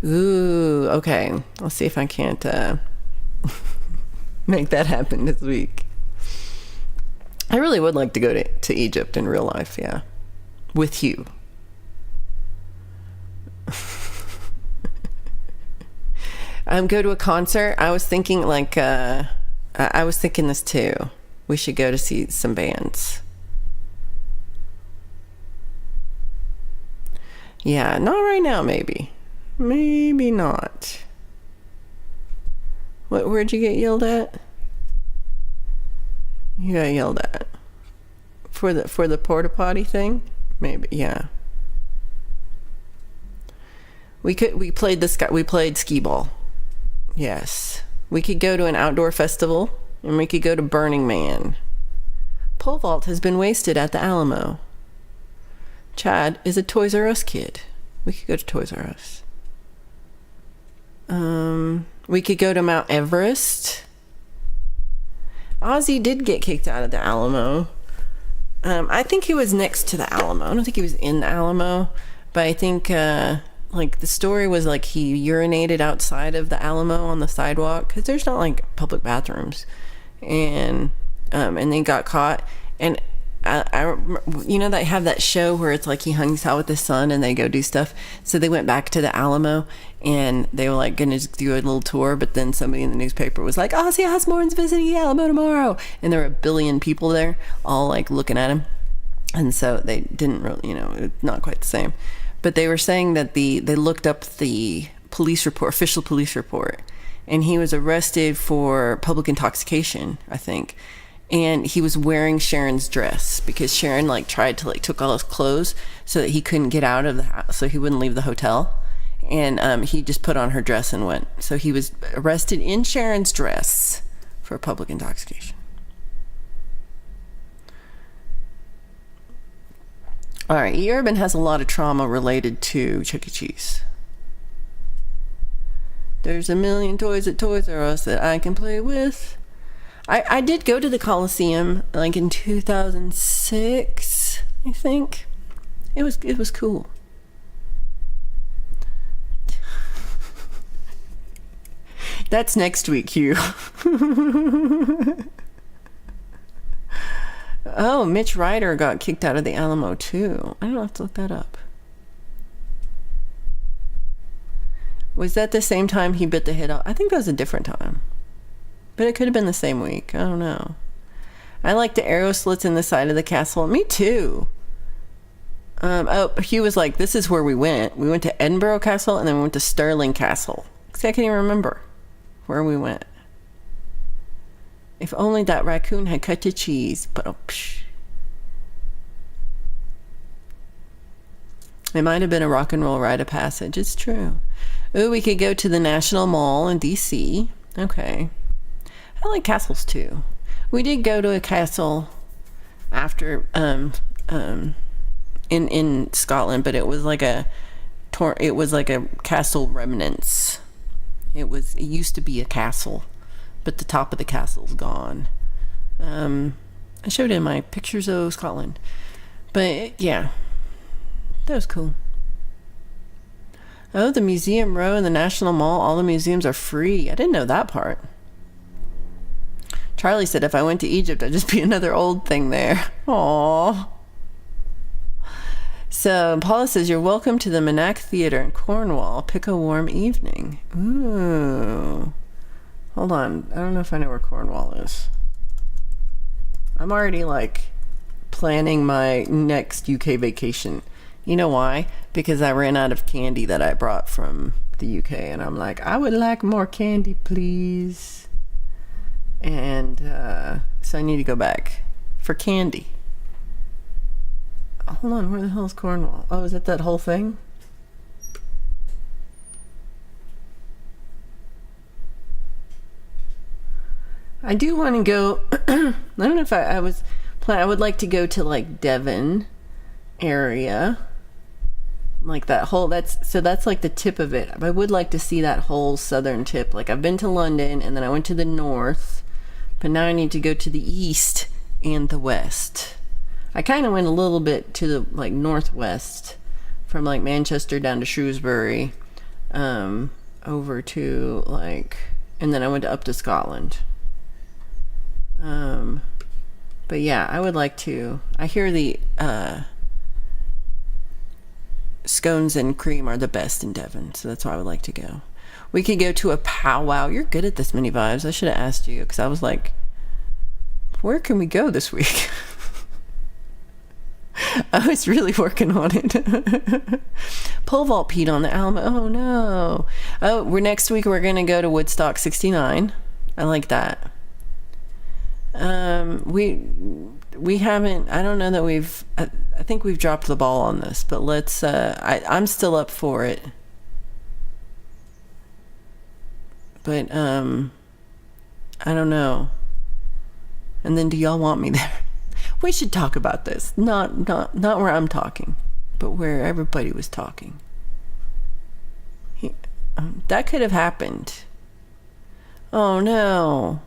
Ooh, okay. I'll see if I can't make that happen this week. I really would like to go to Egypt in real life, yeah. With you. Go to a concert. I was thinking this too. We should go to see some bands. Yeah, not right now, maybe. Maybe not. Where'd you get yelled at? You got yelled at for the porta potty thing? Maybe, yeah. We played skee ball. Yes. We could go to an outdoor festival, and we could go to Burning Man. Pole vault has been wasted at the Alamo. Chad is a Toys R Us kid. We could go to Toys R Us. We could go to Mount Everest. Ozzy did get kicked out of the Alamo. I think he was next to the Alamo. I don't think he was in the Alamo, but I think like the story was like he urinated outside of the Alamo on the sidewalk, because there's not like public bathrooms, and they got caught. And I you know, they have that show where it's like he hangs out with his son and they go do stuff. So they went back to the Alamo and they were like gonna do a little tour, but then somebody in the newspaper was like, Ozzy Osbourne's visiting the Alamo tomorrow, and there were 1 billion people there all like looking at him, and so they didn't really, you know, not quite the same. But they were saying that they looked up the official police report, and he was arrested for public intoxication, I think. And he was wearing Sharon's dress because Sharon like tried to took all his clothes so that he couldn't get out of the house, so he wouldn't leave the hotel. And he just put on her dress and went. So he was arrested in Sharon's dress for public intoxication. All right, Urban has a lot of trauma related to Chuck E. Cheese. There's a million toys at Toys R Us that I can play with. I did go to the Coliseum like in 2006, I think. It was cool. That's next week, Hugh. Oh, Mitch Ryder got kicked out of the Alamo too. I don't have to look that up. Was that the same time he bit the head off? I think that was a different time. But it could have been the same week. I don't know. I like the arrow slits in the side of the castle. Me too. Hugh was like, this is where we went. We went to Edinburgh Castle and then we went to Stirling Castle. See, I can't even remember where we went. If only that raccoon had cut the cheese. But it might have been a rock and roll rite of passage. It's true. Ooh, we could go to the National Mall in DC. Okay. I like castles too. We did go to a castle after in Scotland, but it was like a castle remnants. It used to be a castle, but the top of the castle's gone. I showed in my pictures of Scotland, but yeah, that was cool. Oh, the Museum Row and the National Mall, all the museums are free. I didn't know that part. Charlie said if I went to Egypt, I'd just be another old thing there. Aww. So Paula says, you're welcome to the Manac Theater in Cornwall. Pick a warm evening. Ooh. Hold on. I don't know if I know where Cornwall is. I'm already like planning my next UK vacation. You know why? Because I ran out of candy that I brought from the UK, and I'm like, I would like more candy, please. And so I need to go back for candy. Hold on, where the hell is Cornwall? Oh, is it that whole thing? I do want to go. I don't know if I would like to go to like Devon area, like that whole. That's like the tip of it. I would like to see that whole southern tip. Like I've been to London and then I went to the north, but now I need to go to the east and the west. I kind of went a little bit to the like northwest, from like Manchester down to Shrewsbury, over to like, and then I went up to Scotland. But yeah, I would like to. I hear the scones and cream are the best in Devon, so that's why I would like to go. We could go to a powwow. You're good at this, Mini Vibes. I should have asked you, because I was like, where can we go this week? I was really working on it. Pole vault Pete on the Alamo. Oh no. Oh, next week we're gonna go to Woodstock 69. I like that. We haven't. I don't know that we've. I think we've dropped the ball on this, but let's. I'm still up for it. But I don't know. And then, do y'all want me there? We should talk about this. Not where I'm talking, but where everybody was talking. That could have happened. Oh no.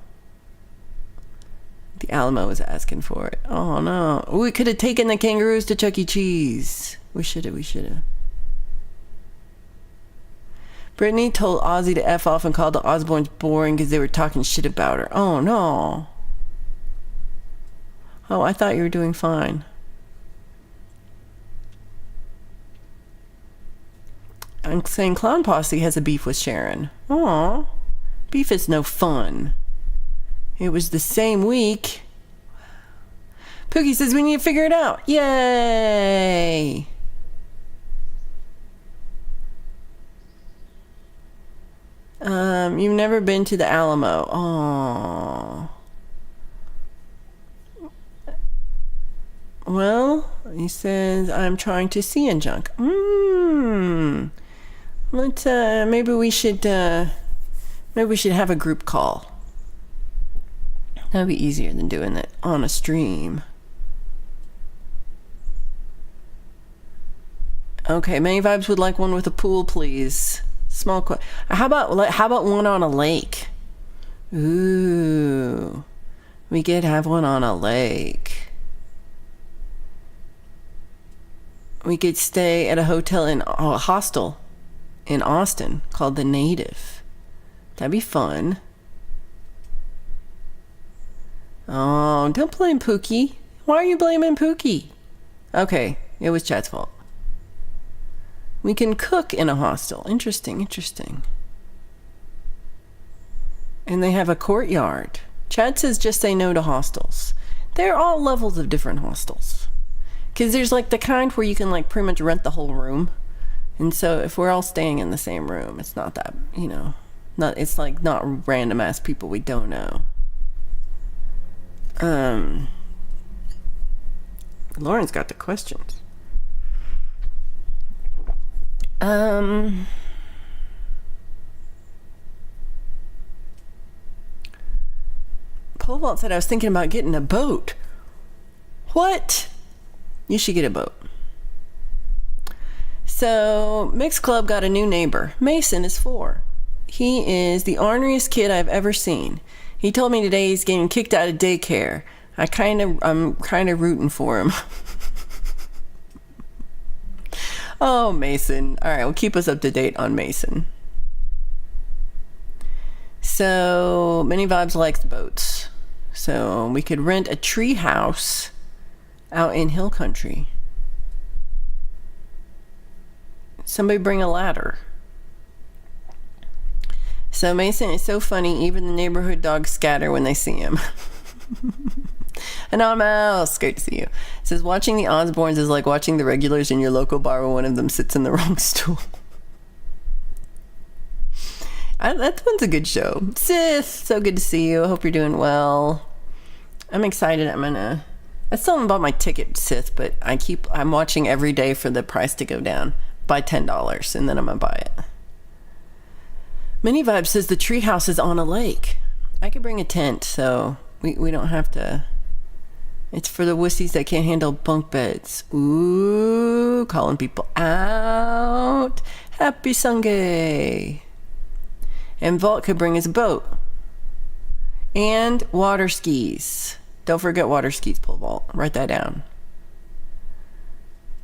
The Alamo was asking for it. Oh no. We could have taken the kangaroos to Chuck E. Cheese. We should have. Brittany told Ozzy to F off and called the Osbournes boring because they were talking shit about her. Oh no. Oh, I thought you were doing fine. I'm saying Clown Posse has a beef with Sharon. Aw. Beef is no fun. It was the same week. Pookie says we need to figure it out. Yay! You've never been to the Alamo. Oh. Well, he says I'm trying to see in junk. Let's maybe we should have a group call. That'd be easier than doing it on a stream. Okay, Many Vibes would like one with a pool, please. Small how about one on a lake? Ooh. We could have one on a lake. We could stay at a hostel in Austin called The Native. That'd be fun. Oh, don't blame Pookie. Why are you blaming Pookie? Okay, it was Chad's fault. We can cook in a hostel. Interesting. And they have a courtyard. Chad says just say no to hostels. They're all levels of different hostels. Because there's like the kind where you can like pretty much rent the whole room. And so if we're all staying in the same room, it's not that, it's like not random ass people we don't know. Lauren's got the questions. Pole Vault said I was thinking about getting a boat. What? You should get a boat. So, Mixed Club got a new neighbor. Mason is 4. He is the orneriest kid I've ever seen. He told me today he's getting kicked out of daycare. I'm kind of rooting for him. Oh, Mason. All right, well, keep us up to date on Mason. So, Many Vibes likes boats. So, we could rent a tree house out in Hill Country. Somebody bring a ladder. So Mason, it's so funny. Even the neighborhood dogs scatter when they see him. And I'm out. Great to see you. It says, watching the Osbournes is like watching the regulars in your local bar when one of them sits in the wrong stool. That one's a good show. Sith, so good to see you. I hope you're doing well. I'm excited. I still haven't bought my ticket, Sith, but I'm watching every day for the price to go down by $10, and then I'm gonna buy it. Mini Vibe says the treehouse is on a lake. I could bring a tent, so we don't have to. It's for the wussies that can't handle bunk beds. Ooh, calling people out. Happy Sunday. And Vault could bring his boat. And water skis. Don't forget water skis, Pole Vault. Write that down.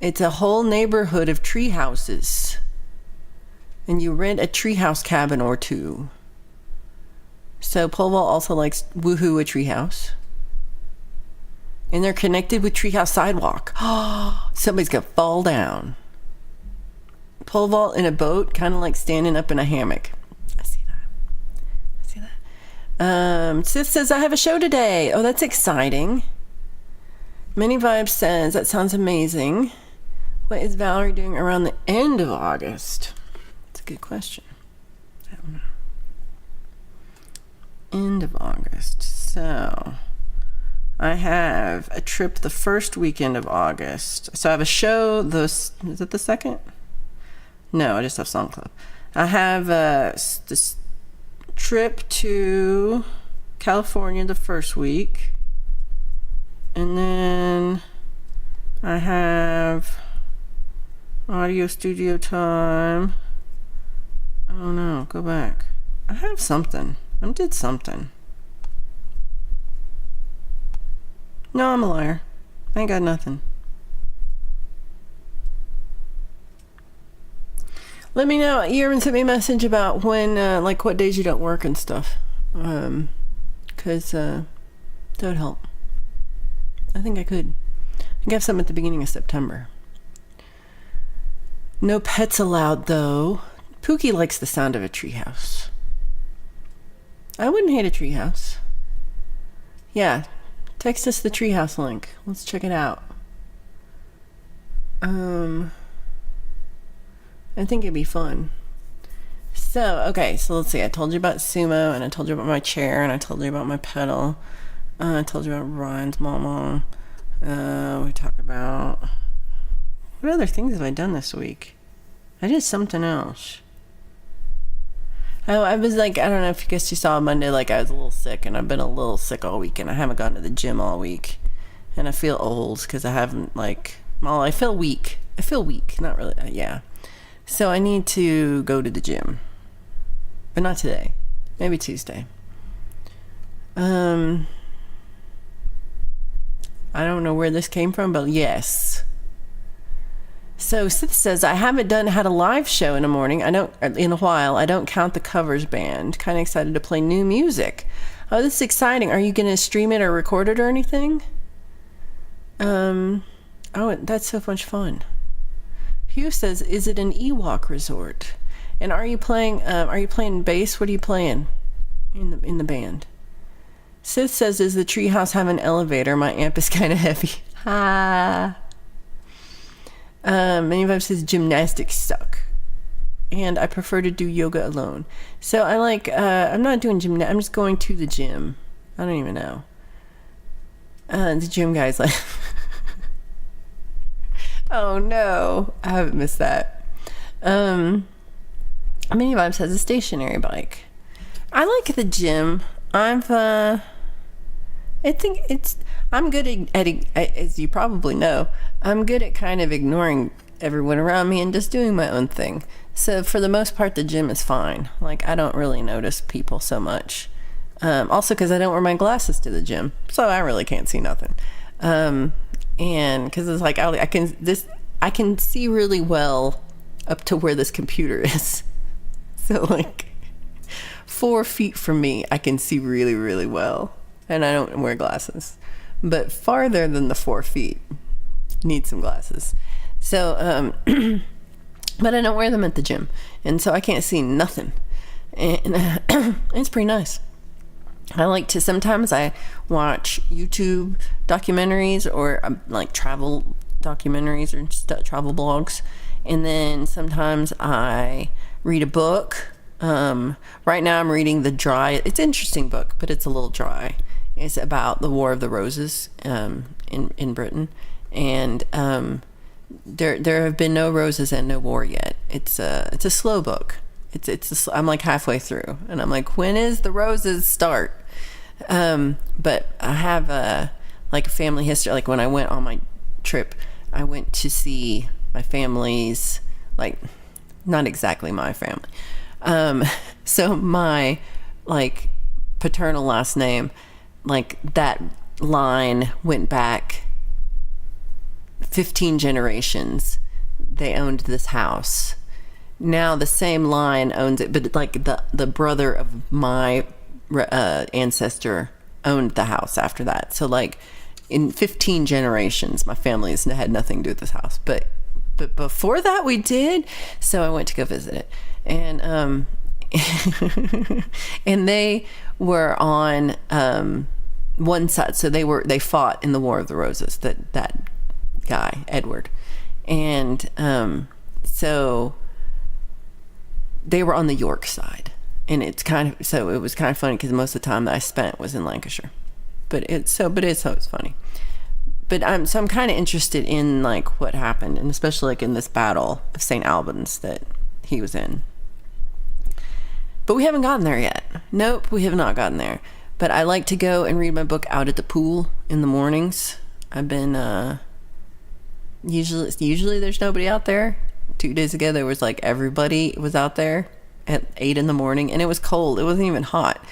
It's a whole neighborhood of tree houses. And you rent a treehouse cabin or two. So Pole Vault also likes Woohoo a treehouse. And they're connected with treehouse sidewalk. Oh, somebody's gonna fall down. Pole Vault in a boat, kind of like standing up in a hammock. I see that. Sith says, I have a show today. Oh, that's exciting. Mini Vibe says, that sounds amazing. What is Valerie doing around the end of August? That's a good question. I don't know. End of August. So I have a trip the first weekend of August. So I have a show. Is it the second? No, I just have Song Club. I have this trip to California the first week. And then I have audio studio time. Oh no, go back. I have something. I did something. No, I'm a liar. I ain't got nothing. Let me know. You ever sent me a message about when, like, what days you don't work and stuff. Because that would help. I think I could. I think I have some at the beginning of September. No pets allowed, though. Pookie likes the sound of a treehouse. I wouldn't hate a treehouse. Yeah. Text us the treehouse link. Let's check it out. I think it'd be fun. So, okay, so let's see. I told you about sumo, and I told you about my chair, and I told you about my pedal. I told you about Ryan's mama. We talked about... What other things have I done this week? I did something else. I was like, I don't know if you guys saw Monday, like I was a little sick, and I've been a little sick all week, and I haven't gone to the gym all week. And I feel old because I haven't, like, well, I feel weak. Not really, yeah. So I need to go to the gym. But not today. Maybe Tuesday. I don't know where this came from, but yes. So Sith says, I haven't had a live show in a while. I don't count the covers band. Kind of excited to play new music. Oh, this is exciting. Are you going to stream it or record it or anything? Oh, that's so much fun. Hugh says, is it an Ewok resort? And are you playing bass? What are you playing in the band? Sith says, does the treehouse have an elevator? My amp is kind of heavy. Ha. Many of says gymnastics suck. And I prefer to do yoga alone. So I like, I'm not doing I'm just going to the gym. I don't even know. The gym guy's like, oh no, I haven't missed that. Many Vibes has a stationary bike. I like the gym. I'm good at, as you probably know, I'm good at kind of ignoring everyone around me and just doing my own thing. So for the most part, the gym is fine. Like, I don't really notice people so much. Also because I don't wear my glasses to the gym, so I really can't see nothing. And because it's like, I can see really well up to where this computer is. So like 4 feet from me, I can see really, really well. And I don't wear glasses. But farther than the 4 feet, need some glasses. So but I don't wear them at the gym, and so I can't see nothing, and it's pretty nice. I like to, sometimes I watch YouTube documentaries or like travel documentaries or travel blogs, and then sometimes I read a book. Right now I'm reading it's an interesting book, but it's a little dry. It's about the War of the Roses in Britain, and there have been no roses and no war yet. It's a slow book. I'm like halfway through, and I'm like, when is the roses start? But I have a family history. Like when I went on my trip, I went to see my family's, like, not exactly my family. So my, like, paternal last name, like, that line went back 15 generations. They owned this house. Now the same line owns it, but like the brother of my ancestor owned the house after that. So like in 15 generations, my family has had nothing to do with this house, but before that we did. So I went to go visit it, and and they were on one side. So they fought in the War of the Roses, that guy Edward, and so they were on the York side. And it was kind of funny because most of the time that I spent was in Lancashire, but it's funny. But I'm kind of interested in like what happened, and especially like in this battle of St. Albans that he was in. But we haven't gotten there yet. Nope, we have not gotten there. But I like to go and read my book out at the pool in the mornings. I've been usually there's nobody out there. 2 days ago there was like everybody was out there at 8 in the morning, and it was cold. It wasn't even hot.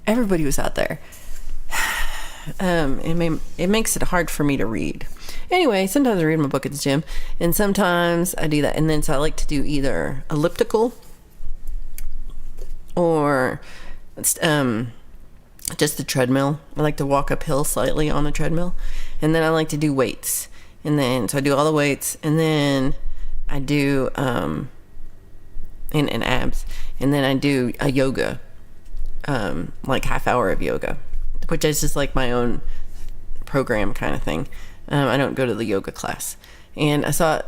Everybody was out there. It makes it hard for me to read. Anyway, sometimes I read my book at the gym, and sometimes I do that. And then so I like to do either elliptical or just the treadmill. I like to walk uphill slightly on the treadmill, and then I like to do weights. And then so I do all the weights, and then I do and abs, and then I do a yoga, like half hour of yoga, which is just like my own program kind of thing. I don't go to the yoga class. And I saw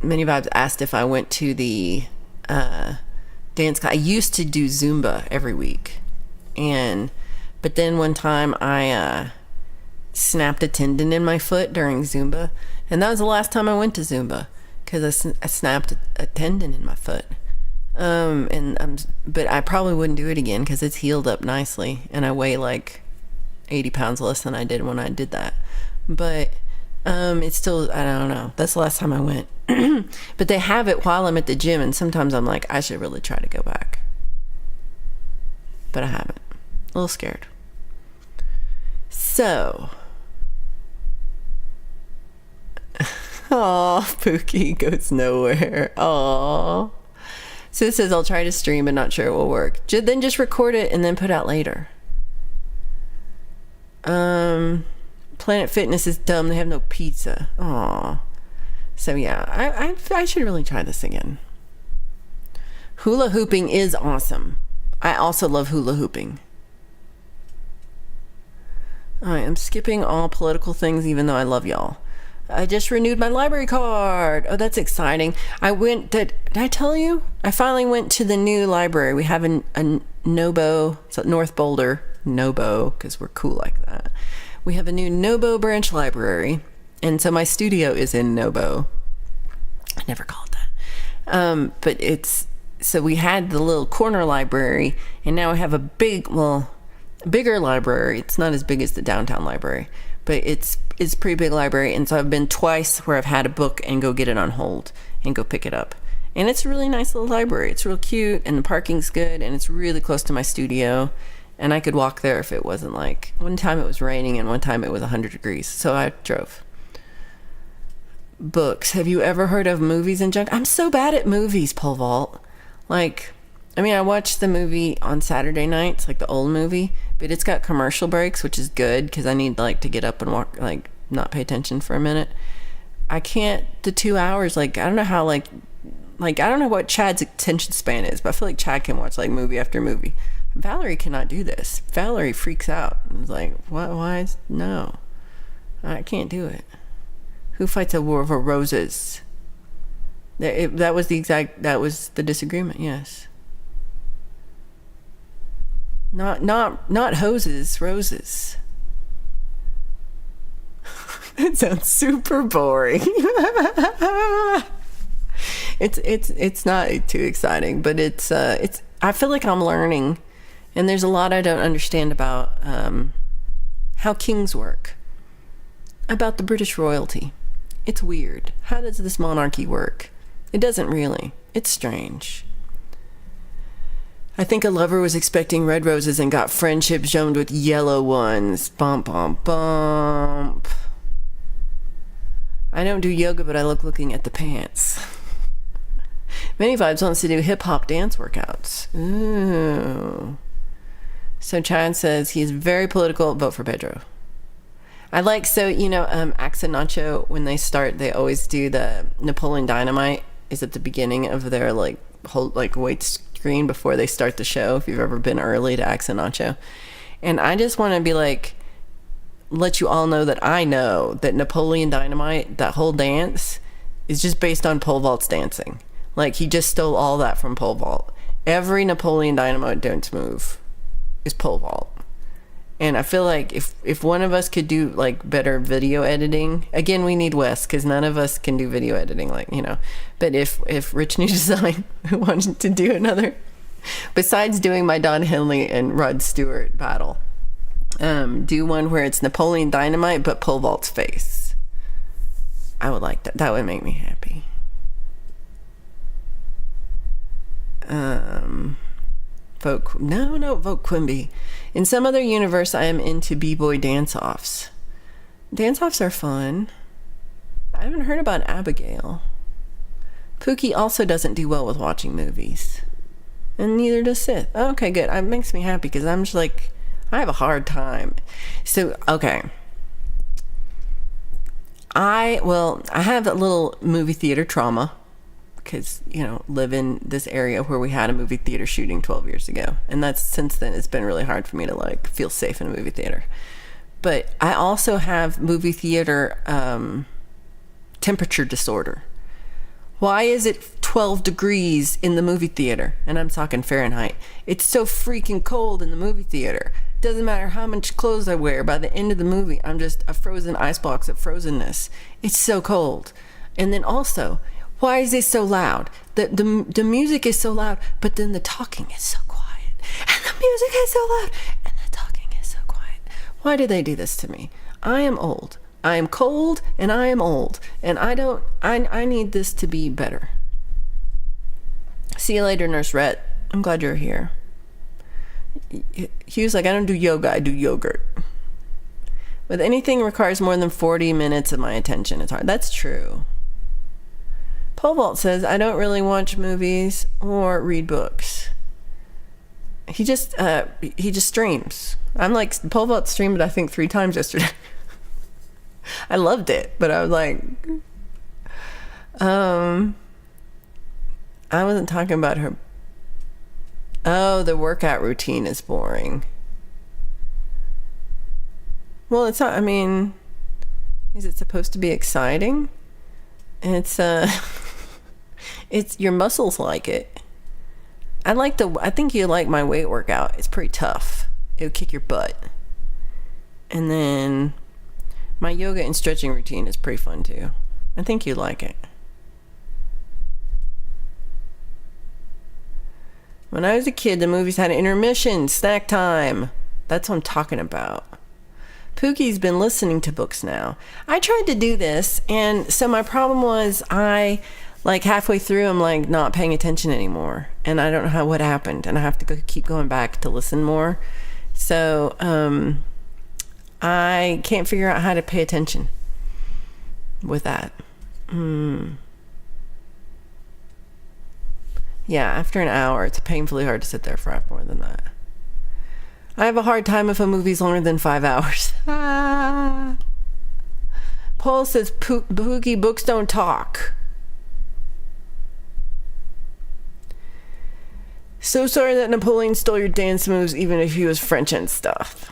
Many Vibes asked if I went to the dance class. I used to do Zumba every week, but then one time I snapped a tendon in my foot during Zumba, and that was the last time I went to Zumba, because I snapped a tendon in my foot. But I probably wouldn't do it again because it's healed up nicely, and I weigh like 80 pounds less than I did when I did that. But it's still, I don't know. That's the last time I went. But they have it while I'm at the gym, and sometimes I'm like, I should really try to go back. But I haven't. A little scared. So, aw, Pookie goes nowhere. Aw. So it says, I'll try to stream, but not sure it will work. Then just record it and then put out later. Planet Fitness is dumb. They have no pizza. Aw. So yeah, I should really try this again. Hula hooping is awesome. I also love hula hooping. I am skipping all political things, even though I love y'all. I just renewed my library card. Oh, that's exciting. Did I tell you? I finally went to the new library. We have a Nobo, so North Boulder, Nobo, because we're cool like that. We have a new Nobo branch library, and so my studio is in Nobo. I never called that. But so we had the little corner library, and now we have a bigger library. It's not as big as the downtown library, but it's a pretty big library. And so I've been twice where I've had a book and go get it on hold and go pick it up. And it's a really nice little library. It's real cute, and the parking's good, and it's really close to my studio. And I could walk there if it wasn't like, one time it was raining and one time it was 100 degrees. So I drove. Books. Have you ever heard of Movies and Junk? I'm so bad at movies, Pole Vault. Like, I watched the movie on Saturday nights, like the old movie, but it's got commercial breaks, which is good because I need like to get up and walk, like not pay attention for a minute. I can't, the 2 hours, like, I don't know how like like, I don't know what Chad's attention span is, but I feel like Chad can watch like movie after movie. Valerie cannot do this. Valerie freaks out. It's like, what? Why? No, I can't do it. Who fights a war for roses? That was the disagreement. Yes. Not hoses, roses. That sounds super boring. It's not too exciting, but it's I feel like I'm learning, and there's a lot I don't understand about how kings work, about the British royalty. It's weird. How does this monarchy work? It doesn't really. It's strange. I think a lover was expecting red roses and got friendship gemmed with yellow ones. Bump, bump, bump. I don't do yoga, but I look looking at the pants. Many Vibes wants to do hip-hop dance workouts. Ooh. So Chad says he's very political. Vote for Pedro. I like, so, Axe and Nacho, when they start, they always do the Napoleon Dynamite is at the beginning of their, weight screen before they start the show, if you've ever been early to Axe and Nacho. And I just want to be like, let you all know that I know that Napoleon Dynamite, that whole dance, is just based on pole vaults dancing. Like, he just stole all that from pole vault. Every Napoleon Dynamite dance move is pole vault. And I feel like if one of us could do like better video editing, again, we need Wes because none of us can do video editing, but if Rich New Design wanted to do another, besides doing my Don Henley and Rod Stewart battle, do one where it's Napoleon Dynamite but pole vault's face. I would like that. That would make me happy. Vote Quimby. In some other universe, I am into b-boy dance-offs. Dance-offs are fun. I haven't heard about Abigail. Pookie also doesn't do well with watching movies. And neither does Sith. Okay, good. It makes me happy because I'm just like, I have a hard time. So, okay. I have a little movie theater trauma. Because, live in this area where we had a movie theater shooting 12 years ago. And that's, since then, it's been really hard for me to, feel safe in a movie theater. But I also have movie theater temperature disorder. Why is it 12 degrees in the movie theater? And I'm talking Fahrenheit. It's so freaking cold in the movie theater. Doesn't matter how much clothes I wear. By the end of the movie, I'm just a frozen icebox of frozenness. It's so cold. And then also, why is it so loud? The music is so loud, but then the talking is so quiet. And the music is so loud, and the talking is so quiet. Why do they do this to me? I am old. I am cold, and I am old. And I need this to be better. See you later, Nurse Rhett. I'm glad you're here. He was like, I don't do yoga, I do yogurt. With anything requires more than 40 minutes of my attention, it's hard. That's true. Pole Vault says, I don't really watch movies or read books. He just streams. I'm like, Pole Vault streamed I think 3 times yesterday. I loved it, but I was like, I wasn't talking about her. Oh, the workout routine is boring. Well, it's not, is it supposed to be exciting? It's it's your muscles like it. I think you like my weight workout. It's pretty tough. It'll kick your butt. And then my yoga and stretching routine is pretty fun too. I think you like it. When I was a kid, the movies had intermission, snack time. That's what I'm talking about. Pookie's been listening to books now. I tried to do this, and so my problem was halfway through, I'm not paying attention anymore, and I don't know what happened, and I have to keep going back to listen more. So I can't figure out how to pay attention with that. Yeah, after an hour, it's painfully hard to sit there for more than that. I have a hard time if a movie's longer than 5 hours. Paul says, Pookie, books don't talk. So sorry that Napoleon stole your dance moves, even if he was French and stuff.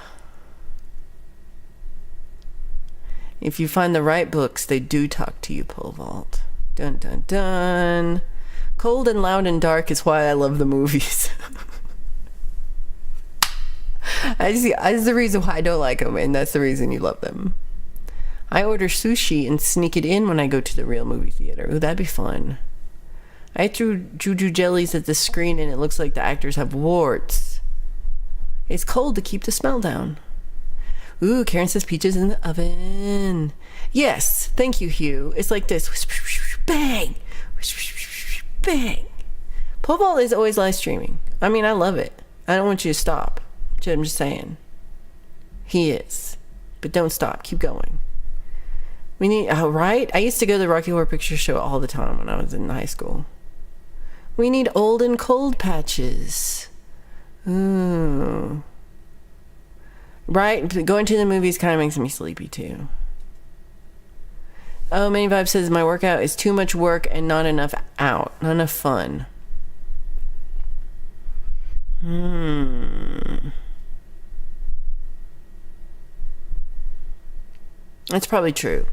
If you find the right books, they do talk to you, Pole Vault. Dun dun dun. Cold and loud and dark is why I love the movies. That's the reason why I don't like them, and that's the reason you love them. I order sushi and sneak it in when I go to the real movie theater. Ooh, that'd be fun. I threw juju jellies at the screen and it looks like the actors have warts. It's cold to keep the smell down. Ooh, Karen says peaches in the oven. Yes, thank you, Hugh. It's like this. Bang! Bang! Pole Vault is always live streaming. I mean, I love it. I don't want you to stop. I'm just saying. He is. But don't stop. Keep going. We need... Oh, right? I used to go to the Rocky Horror Picture Show all the time when I was in high school. We need old and cold patches. Ooh. Right? Going to the movies kind of makes me sleepy, too. Oh, Many Vibe says, my workout is too much work and not enough out. Not enough fun. That's probably true.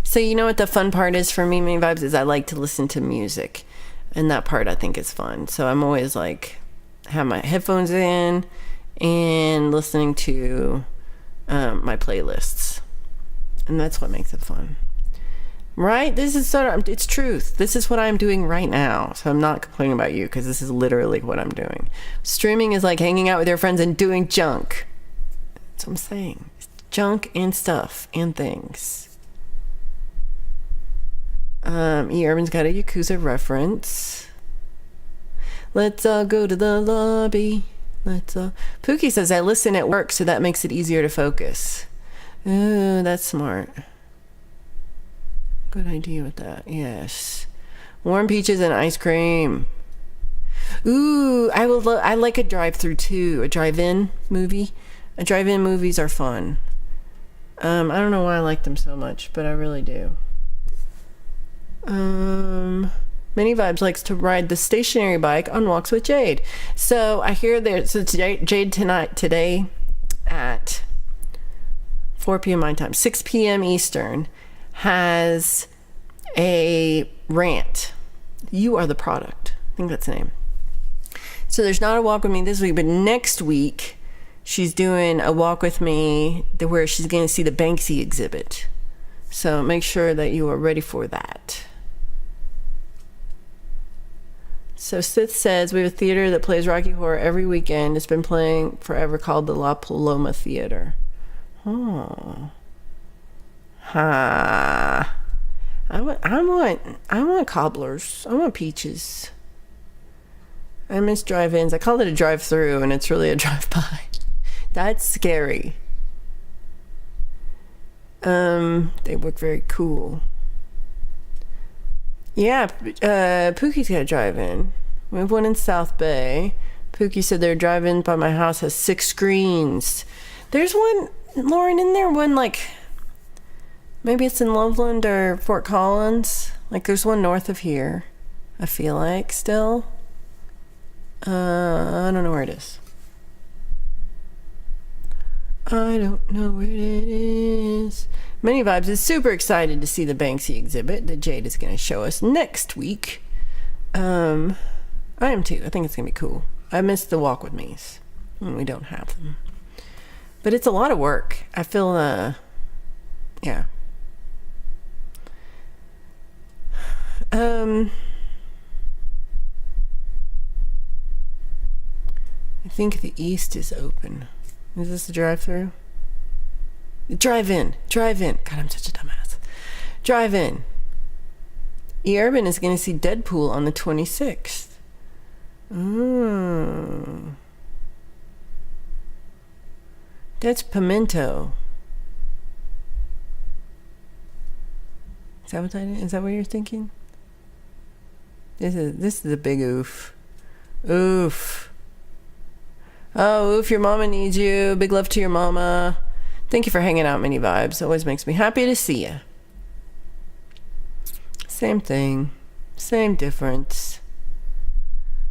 So you know what the fun part is for me, Many Vibes, is I like to listen to music. And that part I think is fun. So I'm always like, have my headphones in and listening to my playlists. And that's what makes it fun. Right? This is sort of, it's truth. This is what I'm doing right now. So I'm not complaining about you because this is literally what I'm doing. Streaming is like hanging out with your friends and doing junk. That's what I'm saying. It's junk and stuff and things. E. Urban's got a Yakuza reference. Let's all go to the lobby. Pookie says, I listen at work, so that makes it easier to focus. Ooh, that's smart. Good idea with that. Yes. Warm peaches and ice cream. Ooh, I like a drive-through too. A drive-in movie. Drive-in movies are fun. I don't know why I like them so much, but I really do. Many Vibes likes to ride the stationary bike on walks with Jade. So I hear Jade today at 4 p.m. my time, 6 p.m. Eastern, has a rant. You are the product. I think that's the name. So there's not a walk with me this week, but next week she's doing a walk with me where she's going to see the Banksy exhibit. So make sure that you are ready for that. So Sith says, we have a theater that plays Rocky Horror every weekend. It's been playing forever, called the La Paloma Theater. Oh. Ha. I want cobblers. I want peaches. I miss drive-ins. I call it a drive-through, and it's really a drive-by. That's scary. They look very cool. Yeah, Pookie's got a drive-in. We have one in South Bay. Pookie said their drive-in by my house has 6 screens. There's one, Lauren, in there, one like, maybe it's in Loveland or Fort Collins. Like there's one north of here, I feel like, still. I don't know where it is. I don't know where it is. Many Vibes is super excited to see the Banksy exhibit that Jade is going to show us next week. I am too. I think it's going to be cool. I miss the walk with me's when we don't have them. But it's a lot of work. I feel, yeah. I think the east is open. Is this the drive-through? Drive-in. God, I'm such a dumbass. Drive-in. E-Urban is going to see Deadpool on the 26th. Ooh. That's Pimento. Is that what that is? Is that what you're thinking? This is a big oof. Oof. Oh, oof, your mama needs you. Big love to your mama. Thank you for hanging out, Many Vibes. Always makes me happy to see you. Same thing. Same difference.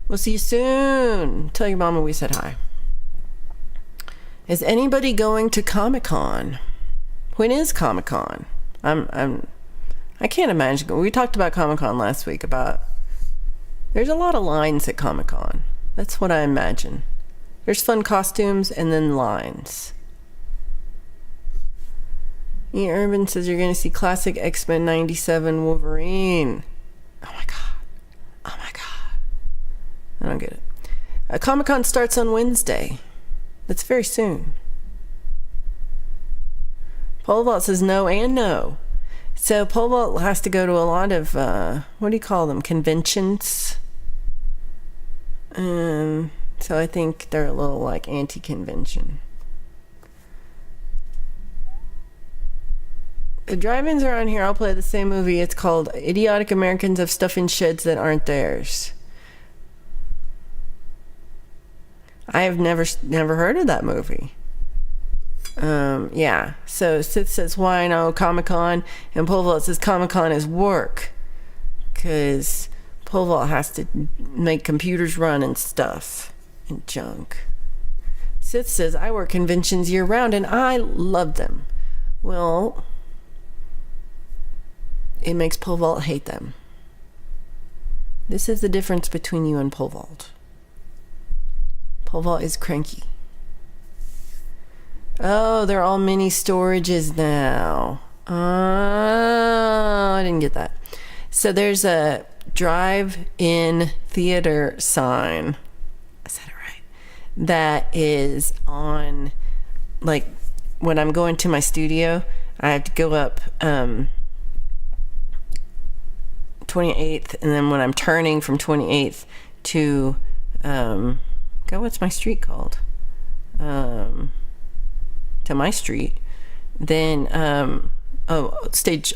We'll see you soon. Tell your mama we said hi. Is anybody going to Comic-Con? When is Comic-Con? I can't imagine. We talked about Comic-Con last week about there's a lot of lines at Comic-Con. That's what I imagine. There's fun costumes and then lines. Ian Urban says you're going to see classic X-Men 97 Wolverine. Oh my god. Oh my god. I don't get it. Comic-Con starts on Wednesday. That's very soon. Pole vault says no and no. So pole vault has to go to a lot of, what do you call them? Conventions. So I think they're a little like anti-convention. The drive-ins around here, I'll play the same movie. It's called Idiotic Americans Have Stuff in Sheds That Aren't Theirs. I have never heard of that movie. Yeah. So Sith says, why no Comic-Con? And Pole Vault says Comic-Con is work. Because Pole Vault has to make computers run and stuff. And junk. Sith says, I work conventions year round and I love them. Well, it makes Pole Vault hate them. This is the difference between you and Pole Vault. Pole Vault is cranky. Oh, they're all mini storages now. Oh, I didn't get that. So there's a drive-in theater sign. I said it right. That is on, like, when I'm going to my studio, I have to go up 28th, and then when I'm turning from 28th to what's my street called? To my street, then Old Stage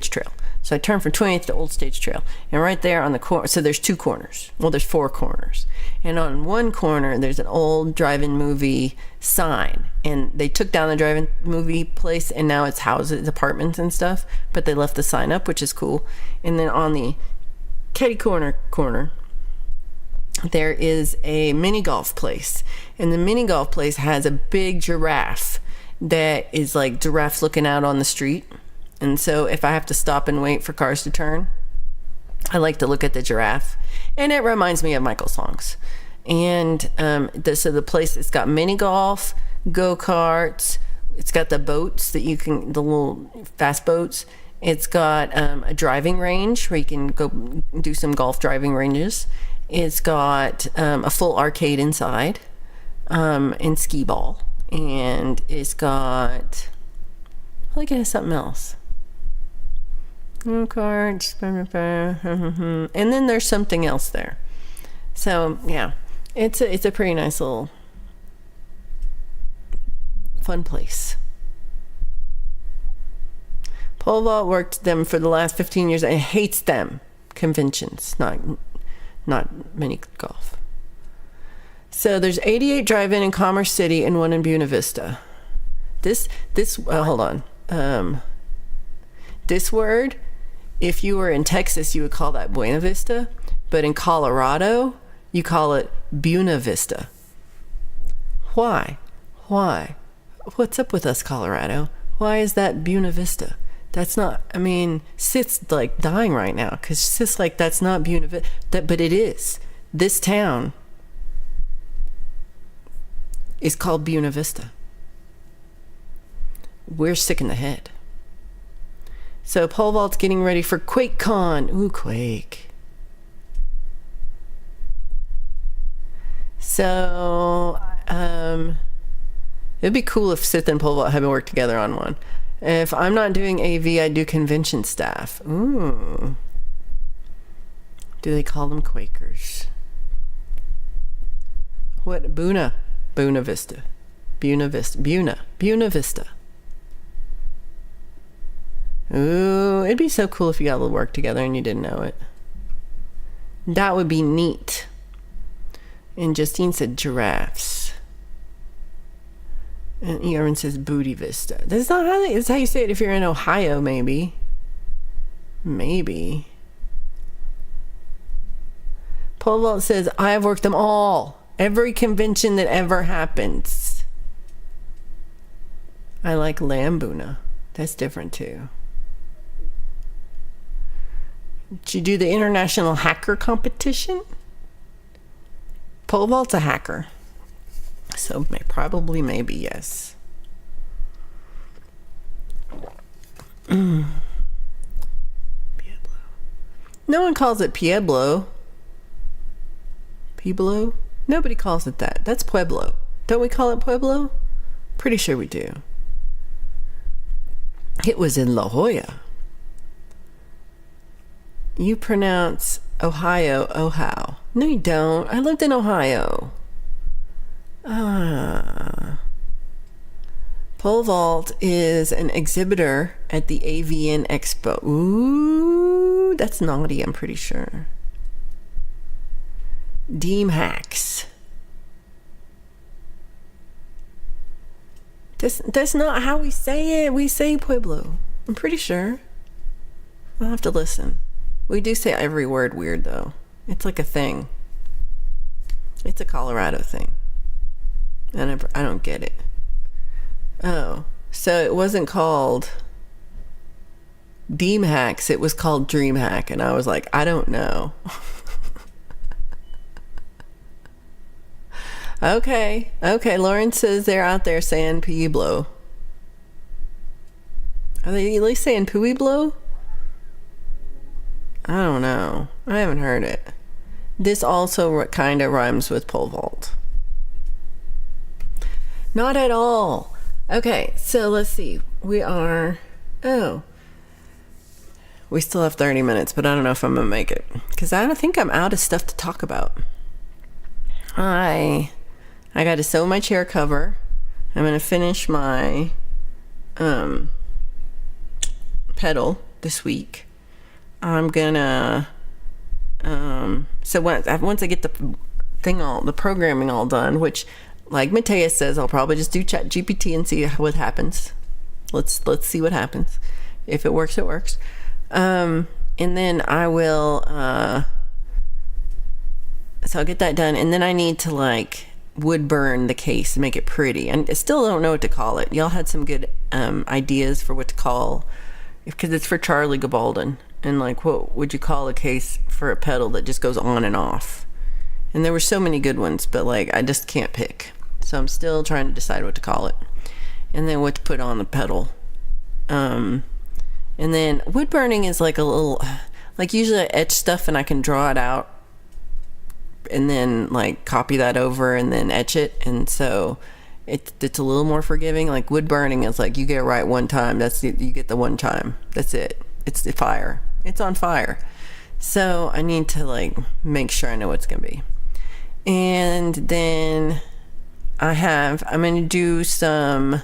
Trail. So I turn from 28th to Old Stage Trail, and right there on the corner, so there's two corners. Well, there's four corners, and on one corner there's an old drive-in movie sign, and they took down the drive-in movie place, and now it's houses, apartments and stuff, but they left the sign up, which is cool. And then on the kitty corner there is a mini golf place, and the mini golf place has a big giraffe that is like giraffes looking out on the street. And so if I have to stop and wait for cars to turn, I like to look at the giraffe, and it reminds me of Michael songs. And so the place, it's got mini golf, go-karts, it's got the boats that you can, the little fast boats. It's got a driving range where you can go do some golf driving ranges. It's got a full arcade inside, and skee ball. And it's got, I think it has something else. Cards. And then there's something else there. So yeah, it's a pretty nice little fun place. Pole Vault worked them for the last 15 years and hates them. Conventions, not mini golf. So there's 88 drive-in in Commerce City and one in Buena Vista. Hold on. This word, if you were in Texas, you would call that Buena Vista, but in Colorado, you call it Buena Vista. Why? What's up with us, Colorado? Why is that Buena Vista? That's not, I mean, Sith's like dying right now, because Sith's like, that's not Buena Vista, but it is. This town is called Buena Vista. We're sick in the head. So Pole Vault's getting ready for QuakeCon. Ooh, Quake. So it'd be cool if Sith and Pole Vault had worked together on one. If I'm not doing AV, I do convention staff. Ooh. Do they call them Quakers? What? Buena Vista. Ooh, it'd be so cool if you got to work together and you didn't know it. That would be neat. And Justine said giraffes. And Erin says Booty Vista. That's not how it's how you say it if you're in Ohio, maybe. Pole Pole vault says, I have worked them all. Every convention that ever happens. I like Lambuna. That's different too. Did you do the international hacker competition? Pole vault's a hacker. So maybe yes. Pueblo. No one calls it Pueblo. Pueblo? Nobody calls it that. That's Pueblo. Don't we call it Pueblo? Pretty sure we do. It was in La Jolla. You pronounce Ohio, Ohio. No, you don't. I lived in Ohio. Pole vault is an exhibitor at the AVN Expo. Ooh, that's naughty, I'm pretty sure. Deem hacks. That's not how we say it. We say Pueblo. I'm pretty sure. I'll have to listen. We do say every word weird, though. It's like a thing. It's a Colorado thing. And I don't get it. Oh, so it wasn't called Deem Hacks. It was called Dream Hack. And I was like, I don't know. Okay. Lauren says they're out there saying Pueblo. Are they at least saying Pueblo? I don't know. I haven't heard it. This also kind of rhymes with pole vault. Not at all. Okay, so let's see. We still have 30 minutes, but I don't know if I'm going to make it. Because I don't think I'm out of stuff to talk about. I got to sew my chair cover. I'm going to finish my pedal this week. I'm gonna so once I get the programming all done, which like Mateus says, I'll probably just do Chat GPT and see what happens. Let's see what happens. If it works, it works. And then I will so I'll get that done, and then I need to like wood burn the case and make it pretty. And I still don't know what to call it. Y'all had some good ideas for what to call, because it's for Charlie Gabaldon. And like, what would you call a case for a pedal that just goes on and off? And there were so many good ones, but like I just can't pick. So I'm still trying to decide what to call it, and then what to put on the pedal. And then wood burning is like a little, like usually I etch stuff and I can draw it out and then like copy that over and then etch it, and so it's a little more forgiving. Like wood burning is like you get it right one time, you get the one time, that's it. It's the fire. It's on fire. So I need to like make sure I know what it's gonna be. And then I'm gonna do some,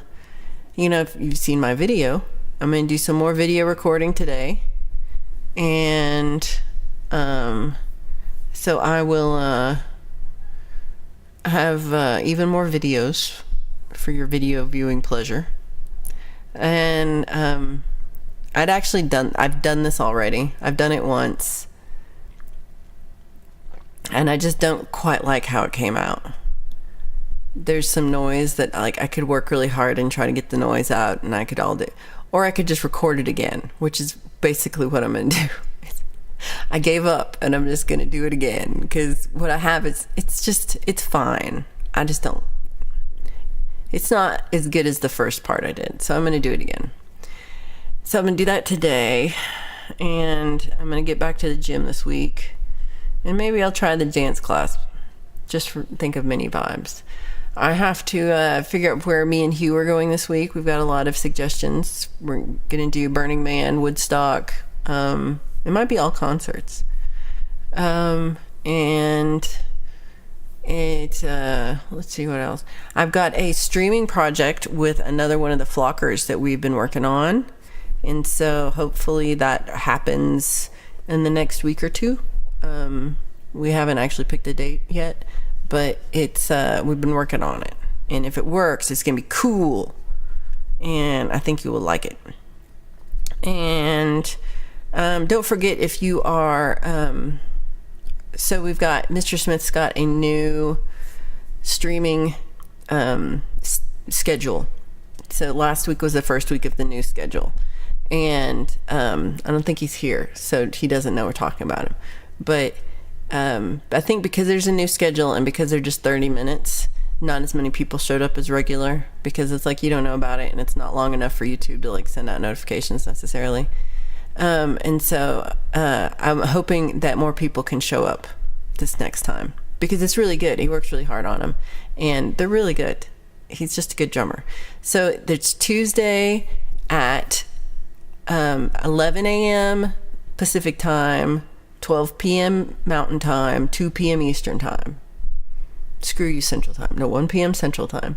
if you've seen my video, I'm gonna do some more video recording today. And so I will have even more videos for your video viewing pleasure. And I've done this already. I've done it once. And I just don't quite like how it came out. There's some noise that like I could work really hard and try to get the noise out, and I could all do, or I could just record it again, which is basically what I'm gonna do. I gave up and I'm just gonna do it again, because what I have is it's fine. I just don't, it's not as good as the first part I did, so I'm gonna do it again. So I'm gonna do that today, and I'm gonna get back to the gym this week, and maybe I'll try the dance class, just for think of mini vibes. I have to figure out where me and Hugh are going this week. We've got a lot of suggestions. We're gonna do Burning Man, Woodstock. It might be all concerts. And it let's see what else. I've got a streaming project with another one of the flockers that we've been working on, and so hopefully that happens in the next week or two. We haven't actually picked a date yet, but it's we've been working on it, and if it works, it's gonna be cool, and I think you will like it. And don't forget, if you are So we've got Mr. Smith's got a new streaming schedule. So last week was the first week of the new schedule, and I don't think he's here, so he doesn't know we're talking about him. But I think because there's a new schedule and because they're just 30 minutes, not as many people showed up as regular, because it's like you don't know about it and it's not long enough for YouTube to like send out notifications necessarily. And so I'm hoping that more people can show up this next time, because it's really good. He works really hard on them, and they're really good. He's just a good drummer. So it's Tuesday at 11 a.m. Pacific time, 12 p.m. Mountain time, 2 p.m. Eastern time. Screw you Central time. No, 1 p.m. Central time,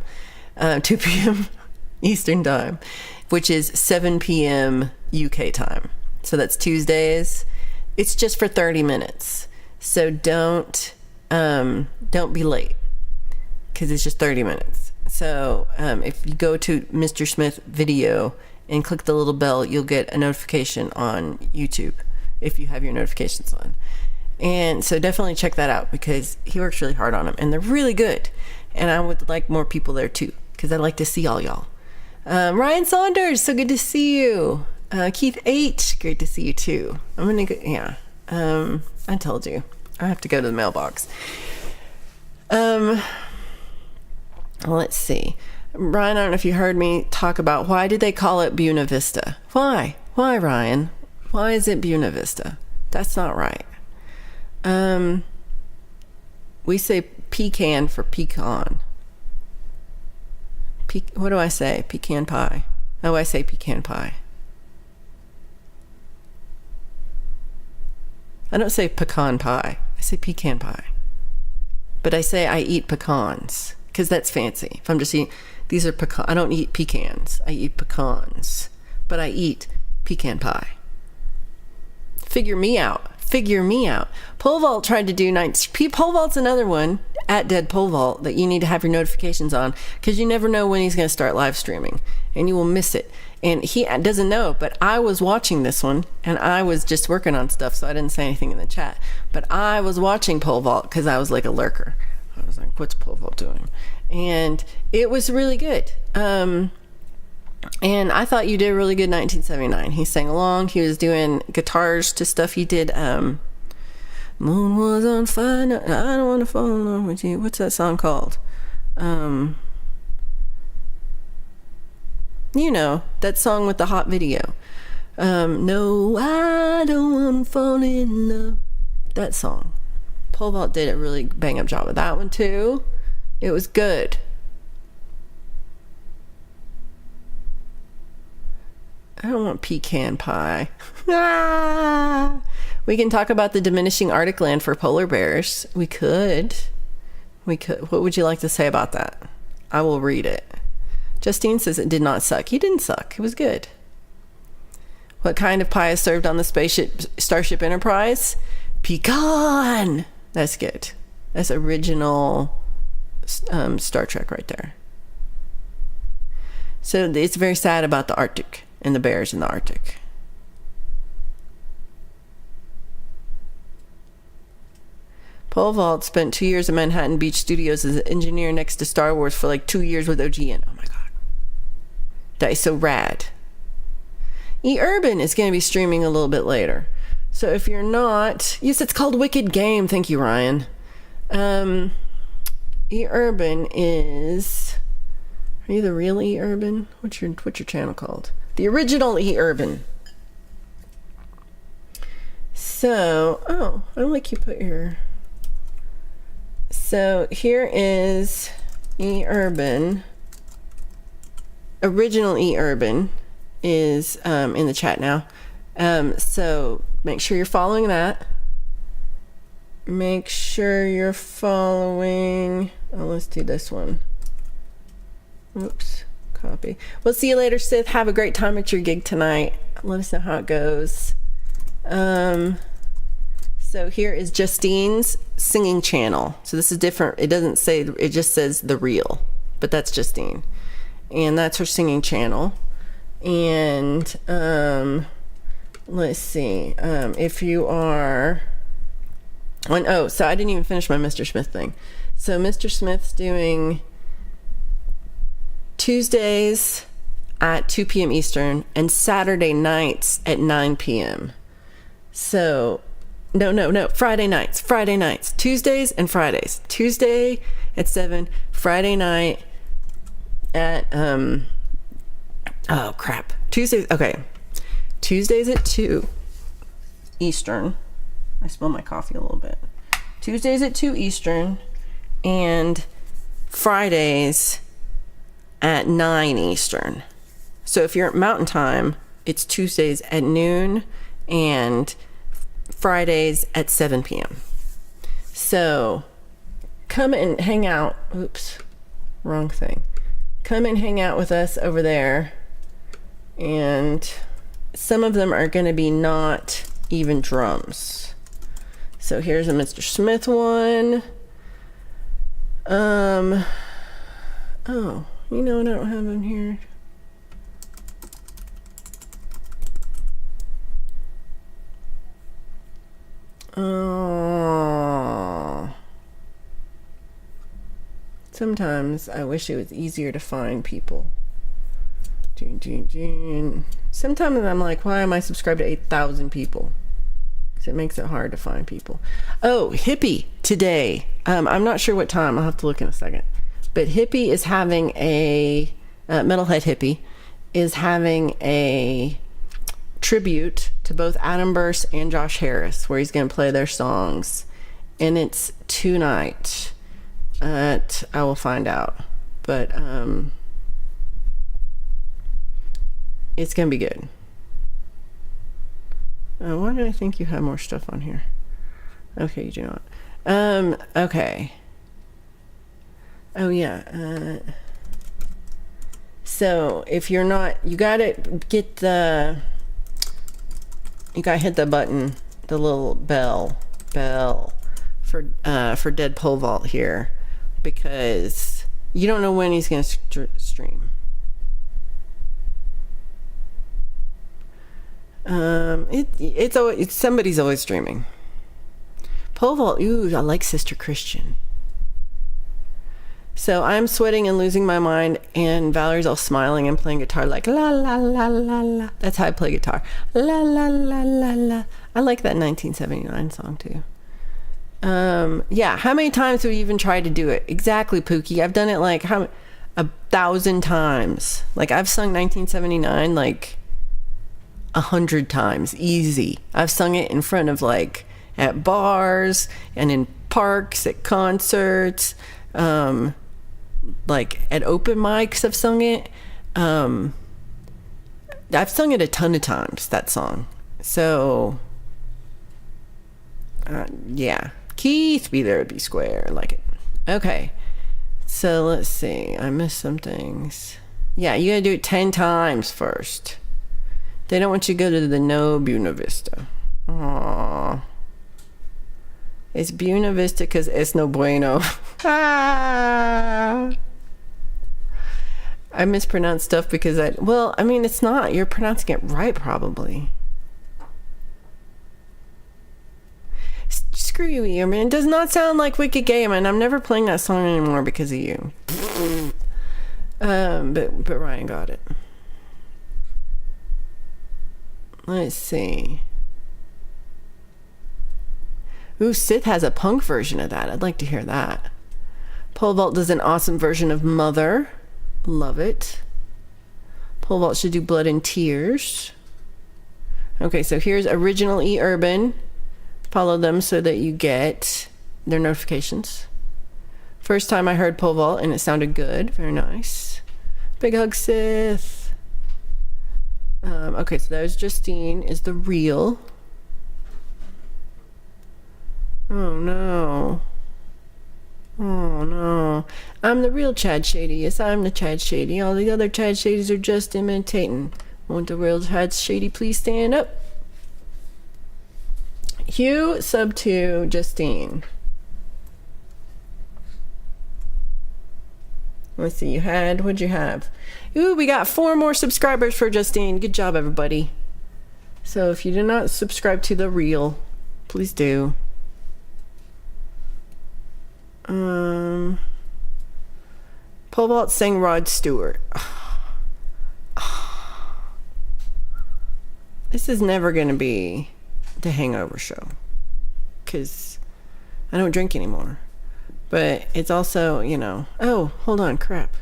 2 p.m. Eastern time, which is 7 p.m. UK time. So that's Tuesdays. It's just for 30 minutes. So don't be late, because it's just 30 minutes. So if you go to Mr. Smith video and click the little bell, you'll get a notification on YouTube if you have your notifications on. And so definitely check that out, because he works really hard on them, and they're really good. And I would like more people there too, because I'd like to see all y'all. Ryan Saunders, so good to see you. Keith H, great to see you too. I'm gonna go, yeah. I told you I have to go to the mailbox. Let's see. Ryan, I don't know if you heard me talk about why did they call it Buena Vista? Why, Ryan? Why is it Buena Vista? That's not right. We say pecan for pecan. What do I say? Pecan pie. Oh, I say pecan pie. I don't say pecan pie. I say pecan pie. But I say I eat pecans, because that's fancy. If I'm just eating, these are pecan. I don't eat pecans. I eat pecans. But I eat pecan pie. Figure me out. Pole Vault tried to do nights. Pole Vault's another one, at Dead Pole Vault, that you need to have your notifications on, because you never know when he's going to start live streaming, and you will miss it. And he doesn't know, but I was watching this one, and I was just working on stuff, so I didn't say anything in the chat. But I was watching Pole Vault because I was like a lurker. I was like, what's Pole Vault doing? And it was really good. And I thought you did a really good 1979. He sang along. He was doing guitars to stuff he did. Moon was on fire. No, I don't want to fall in love with you. What's that song called? You know, that song with the hot video. No, I don't want to fall in love. That song. Pole Vault did a really bang up job of that one too. It was good. I don't want pecan pie. We can talk about the diminishing Arctic land for polar bears. We could. What would you like to say about that? I will read it. Justine says it did not suck. He didn't suck. It was good. What kind of pie is served on the Starship Enterprise? Pecan! That's good. That's original Star Trek right there. So it's very sad about the Arctic and the bears in the Arctic. Pole Vault spent 2 years at Manhattan Beach Studios as an engineer next to Star Wars for like 2 years with OGN. Oh my god. That is so rad. E-Urban is going to be streaming a little bit later. So if you're not... Yes, it's called Wicked Game. Thank you, Ryan. E-Urban is... Are you the real E-Urban? What's your channel called? The original E-Urban. So... Oh, I like you put your... So here is E-Urban. Original E-Urban is in the chat now. So make sure you're following that. Make sure you're following... Oh, let's do this one. Oops. Copy. We'll see you later, Sith. Have a great time at your gig tonight. Let us know how it goes. So here is Justine's singing channel. So this is different. It doesn't say, it just says The Real, but that's Justine. And that's her singing channel. And let's see. If you are So I didn't even finish my Mr. Smith thing. So Mr. Smith's doing Tuesdays at 2 p.m. Eastern and Saturday nights at 9 p.m. So, no, Friday nights. Tuesdays and Fridays. Tuesday at 7, Friday night at, oh crap. Tuesdays at 2 Eastern. I spilled my coffee a little bit. Tuesdays at 2 Eastern and Fridays at 9 Eastern. So if you're at Mountain Time, it's Tuesdays at noon and Fridays at 7 p.m. So come and hang out. Oops, wrong thing. Come and hang out with us over there. And some of them are going to be not even drums. So here's a Mr. Smith one. Oh, you know what I don't have in here? Oh. Sometimes I wish it was easier to find people. Sometimes I'm like, why am I subscribed to 8,000 people? Because it makes it hard to find people. Oh, Hippie today. I'm not sure what time. I'll have to look in a second. But Hippie is having Metalhead Hippie is having a tribute to both Adam Burse and Josh Harris, where he's going to play their songs. And it's tonight. I will find out. But it's going to be good. Why did I think you had more stuff on here? Okay, you do not. Okay. Oh, yeah. So, if you're not... You gotta hit the button, the little bell for Dead Pole Vault here, because you don't know when he's going to stream. It's always, somebody's always streaming. Pole Vault, ooh, I like Sister Christian. So I'm sweating and losing my mind, and Valerie's all smiling and playing guitar like la la la la la. That's how I play guitar. La la la la la. I like that 1979 song too. Yeah, how many times have we even tried to do it? Exactly, Pookie. I've done it like 1,000 times. Like I've sung 1979 like 100 times, easy. I've sung it in front of like at bars and in parks, at concerts, like at open mics I've sung it. I've sung it a ton of times, that song. So yeah, Keith, be there, be square. I like it. Okay, so let's see, I missed some things. Yeah, you gotta do it 10 times first. They don't want you to go to the No Buena Vista. Aww. It's Buena Vista because it's no bueno. I mispronounce stuff because it's not. You're pronouncing it right, probably. Screw you, Earman. It does not sound like Wicked Game, and I'm never playing that song anymore because of you. But Ryan got it. Let's see. Ooh, Sith has a punk version of that. I'd like to hear that. Pole Vault does an awesome version of Mother. Love it. Pole Vault should do Blood and Tears. Okay, so here's Original E Urban. Follow them so that you get their notifications. First time I heard Pole Vault and it sounded good. Very nice. Big hug, Sith. Okay, so there's Justine is the real. Oh no. Oh no. I'm the real Chad Shady. Yes, I'm the Chad Shady. All the other Chad Shadys are just imitating. Won't the real Chad Shady please stand up? Hugh sub to Justine. Let's see, what'd you have? Ooh, we got 4 more subscribers for Justine. Good job, everybody. So if you did not subscribe to the real, please do. Pole vault sang Rod Stewart. This is never going to be the hangover show because I don't drink anymore. But it's also, you know, oh, hold on, crap.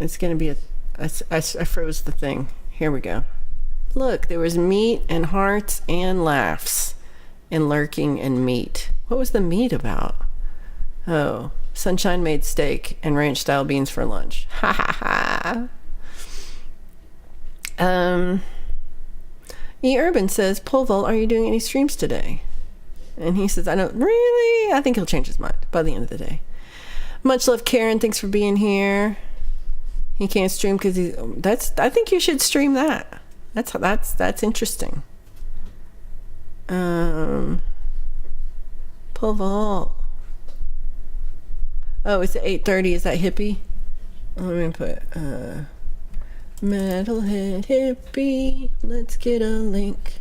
It's going to be I froze the thing. Here we go. Look, there was meat and hearts and laughs and lurking and meat. What was the meat about? Oh, Sunshine made steak and ranch style beans for lunch. Ha ha ha. E. Urban says, Pole vault, are you doing any streams today? And he says, I don't really. I think he'll change his mind by the end of the day. Much love, Karen. Thanks for being here. He can't stream because he's. I think you should stream that. That's interesting. Pole vault. Oh, it's at 8:30. Is that hippie? Let me put metalhead hippie. Let's get a link.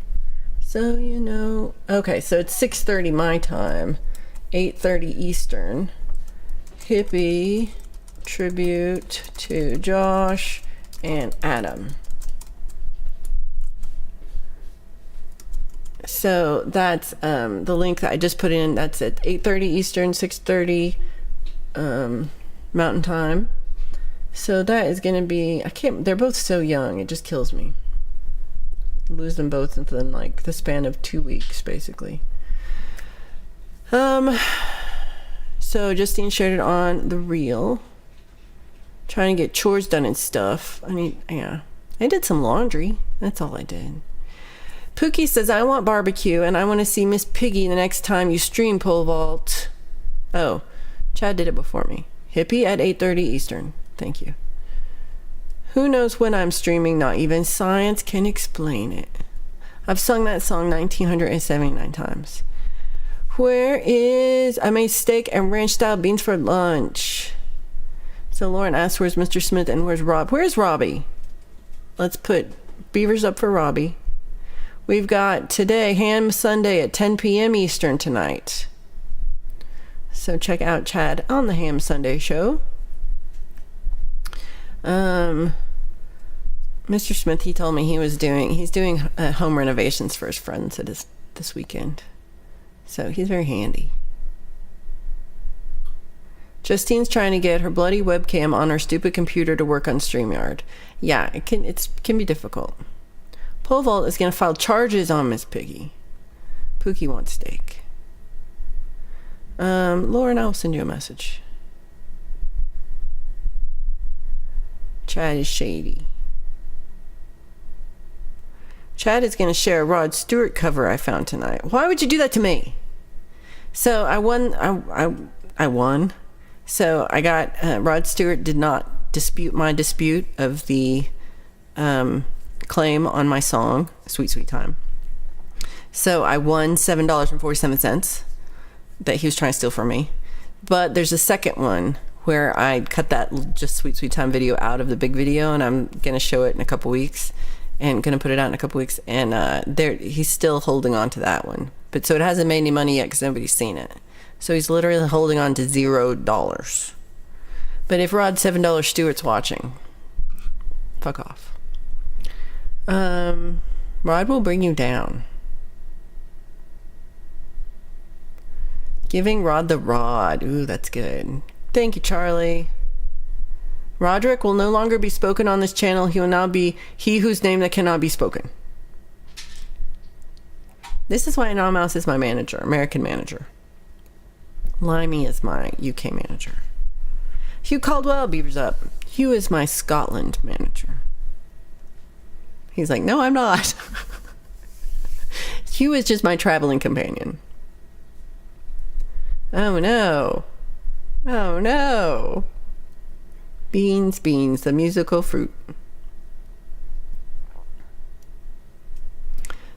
So you know. Okay, so it's 6:30 my time, 8:30 Eastern. Hippie tribute to Josh and Adam. So that's the link that I just put in. That's at 8:30 Eastern, 6:30 Mountain Time. So that is going to be. They're both so young. It just kills me. Lose them both within like the span of 2 weeks, basically. So Justine shared it on the reel. Trying to get chores done and stuff. I did some laundry. That's all I did. Pookie says, I want barbecue and I want to see Miss Piggy the next time you stream Pole Vault. Oh, Chad did it before me. Hippie at 8:30 Eastern. Thank you. Who knows when I'm streaming? Not even science can explain it. I've sung that song 1,979 times. Where is... I made steak and ranch style beans for lunch. So Lauren asked, where's Mr. Smith and where's Rob? Where's Robbie? Let's put beavers up for Robbie. We've got today, Ham Sunday at 10 p.m. Eastern tonight. So check out Chad on the Ham Sunday show. Mr. Smith, he told me he's doing home renovations for his friends this weekend. So he's very handy. Justine's trying to get her bloody webcam on her stupid computer to work on StreamYard. Yeah, it can be difficult. Pole vault is going to file charges on Miss Piggy. Pookie wants steak. Lauren, I'll send you a message. Chad is shady. Chad is going to share a Rod Stewart cover I found tonight. Why would you do that to me? So I won. I won. So I got Rod Stewart did not dispute my dispute of the claim on my song "Sweet Sweet Time." So I won $7.47 that he was trying to steal from me. But there's a second one where I cut that just Sweet Sweet Time video out of the big video, and I'm gonna show it in a couple weeks, and gonna put it out in a couple weeks. And he's still holding on to that one. But so it hasn't made any money yet because nobody's seen it. So he's literally holding on to $0. But if Rod $7 Stewart's watching, fuck off. Rod will bring you down. Giving Rod the rod. Ooh, that's good. Thank you, Charlie. Roderick will no longer be spoken on this channel. He will now be he whose name that cannot be spoken. This is why Anonymous is my manager, American manager. Limey is my UK manager. Hugh Caldwell, beavers up. Hugh is my Scotland manager. He's like, no, I'm not. Hugh is just my traveling companion. Oh no. Oh no. Beans, beans, the musical fruit.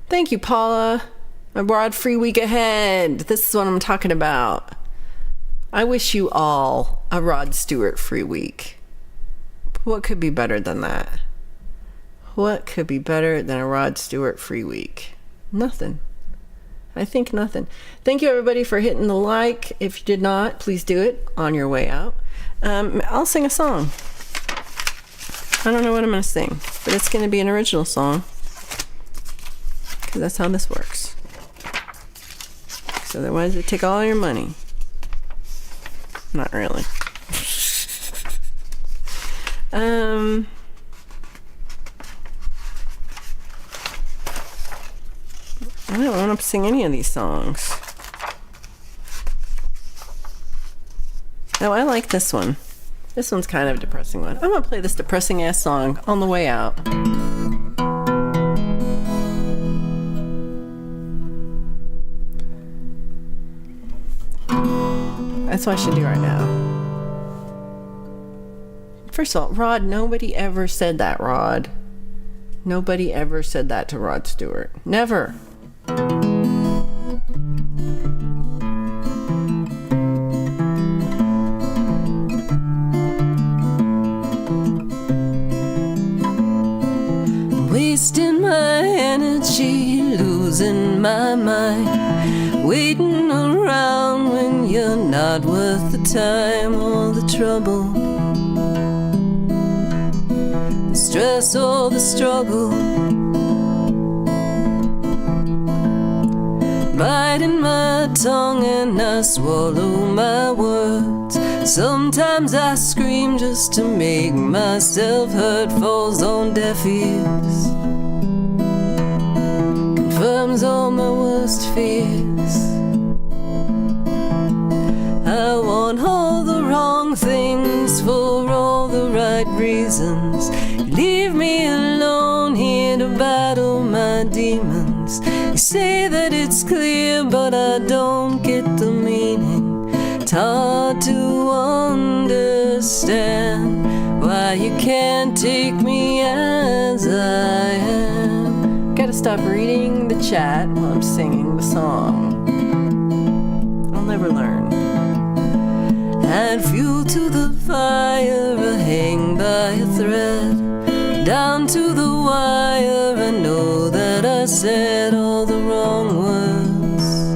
Thank you, Paula. A broad free week ahead. This is what I'm talking about. I wish you all a Rod Stewart free week. What could be better than that? What could be better than a Rod Stewart free week? Nothing. I think nothing. Thank you, everybody, for hitting the like. If you did not, please do it on your way out. I'll sing a song. I don't know what I'm going to sing, but it's going to be an original song, because that's how this works. So otherwise, they take all your money. Not really. I don't want to sing any of these songs. Oh, I like this one. This one's kind of a depressing one. I'm going to play this depressing ass song on the way out. That's what I should do right now. First of all, Rod, nobody ever said that, Rod. Nobody ever said that to Rod Stewart. Never. Wasting my energy, losing my mind, waiting around when you're not worth the time or the trouble, the stress or the struggle. Biting my tongue and I swallow my words. Sometimes I scream just to make myself hurt. Falls on deaf ears, confirms all my worst fears. I want all the wrong things for all the right reasons. Leave me alone here to battle my demons. You say that it's clear, but I don't get the meaning. It's hard to understand why you can't take me as I am. Gotta stop reading the chat while I'm singing the song. I'll never learn. Add fuel to the fire, I hang by a thread. Down to the wire, I know that I said all the wrong words,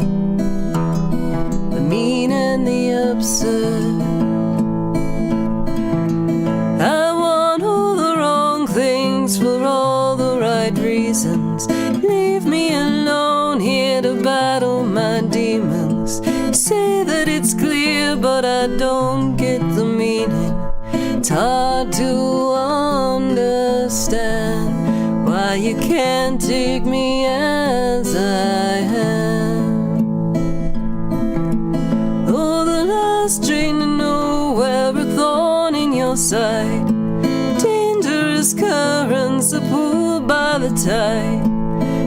the mean and the absurd. I want all the wrong things for all the right reasons. Leave me alone here to battle my demons. You say that it's clear, but I don't get the meaning. It's hard to understand why you can't take me as I am. Oh, the last train to nowhere, a thorn in your side. Dangerous currents are pulled by the tide.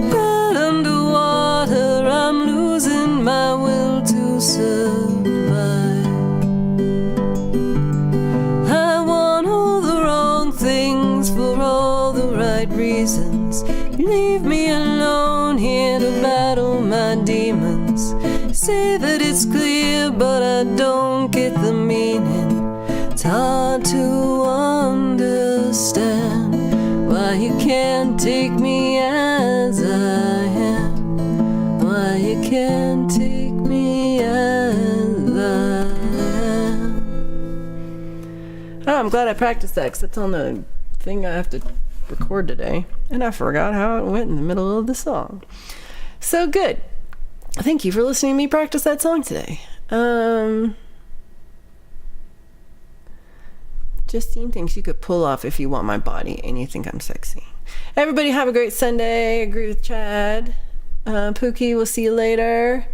But underwater, I'm losing my will to survive. For all the right reasons, you leave me alone here to battle my demons. You say that it's clear, but I don't get the meaning. It's hard to understand why you can't take me as I am. Why you can't take me as I am. Oh, I'm glad I practiced that, because that's on the thing I have to record today, and I forgot how it went in the middle of the song. So good. Thank you for listening to me practice that song today. Justine thinks you could pull off If You Want My Body and You Think I'm Sexy. Everybody have a great Sunday. Agree with Chad. Pookie, we'll see you later.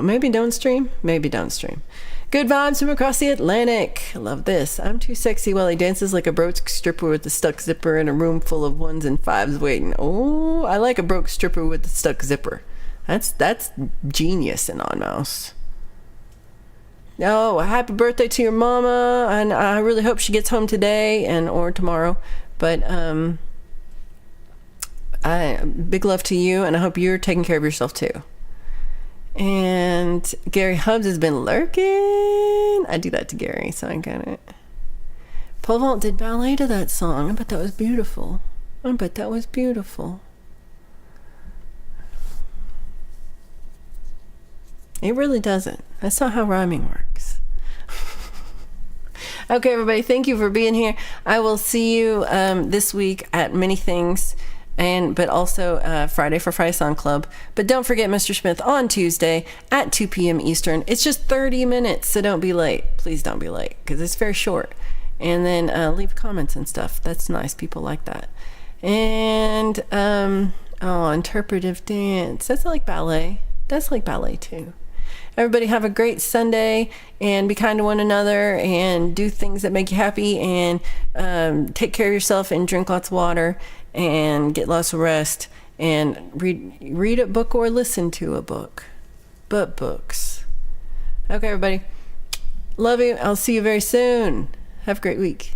Maybe don't stream. Good vibes from across the Atlantic. I love this. I'm too sexy while he dances like a broke stripper with the stuck zipper in a room full of ones and fives waiting. Oh, I like a broke stripper with the stuck zipper. That's genius in On Mouse. Oh, happy birthday to your mama, and I really hope she gets home today or tomorrow. But big love to you, and I hope you're taking care of yourself too. And Gary Hubbs has been lurking. I do that to Gary, so I got it. Paul Vault did ballet to that song. I bet that was beautiful. It really doesn't. That's not how rhyming works. Okay, everybody, thank you for being here. I will see you this week at many things, but also Friday for Friday Song Club. But don't forget Mr. Smith on Tuesday at 2 p.m. Eastern. It's just 30 minutes, so don't be late. Please don't be late, because it's very short. And then leave comments and stuff. That's nice. People like that. And, interpretive dance. That's like ballet. That's like ballet, too. Everybody have a great Sunday, and be kind to one another, and do things that make you happy, and take care of yourself, and drink lots of water, and get lots of rest, and read a book or listen to a book. But books. Okay, everybody. Love you. I'll see you very soon. Have a great week.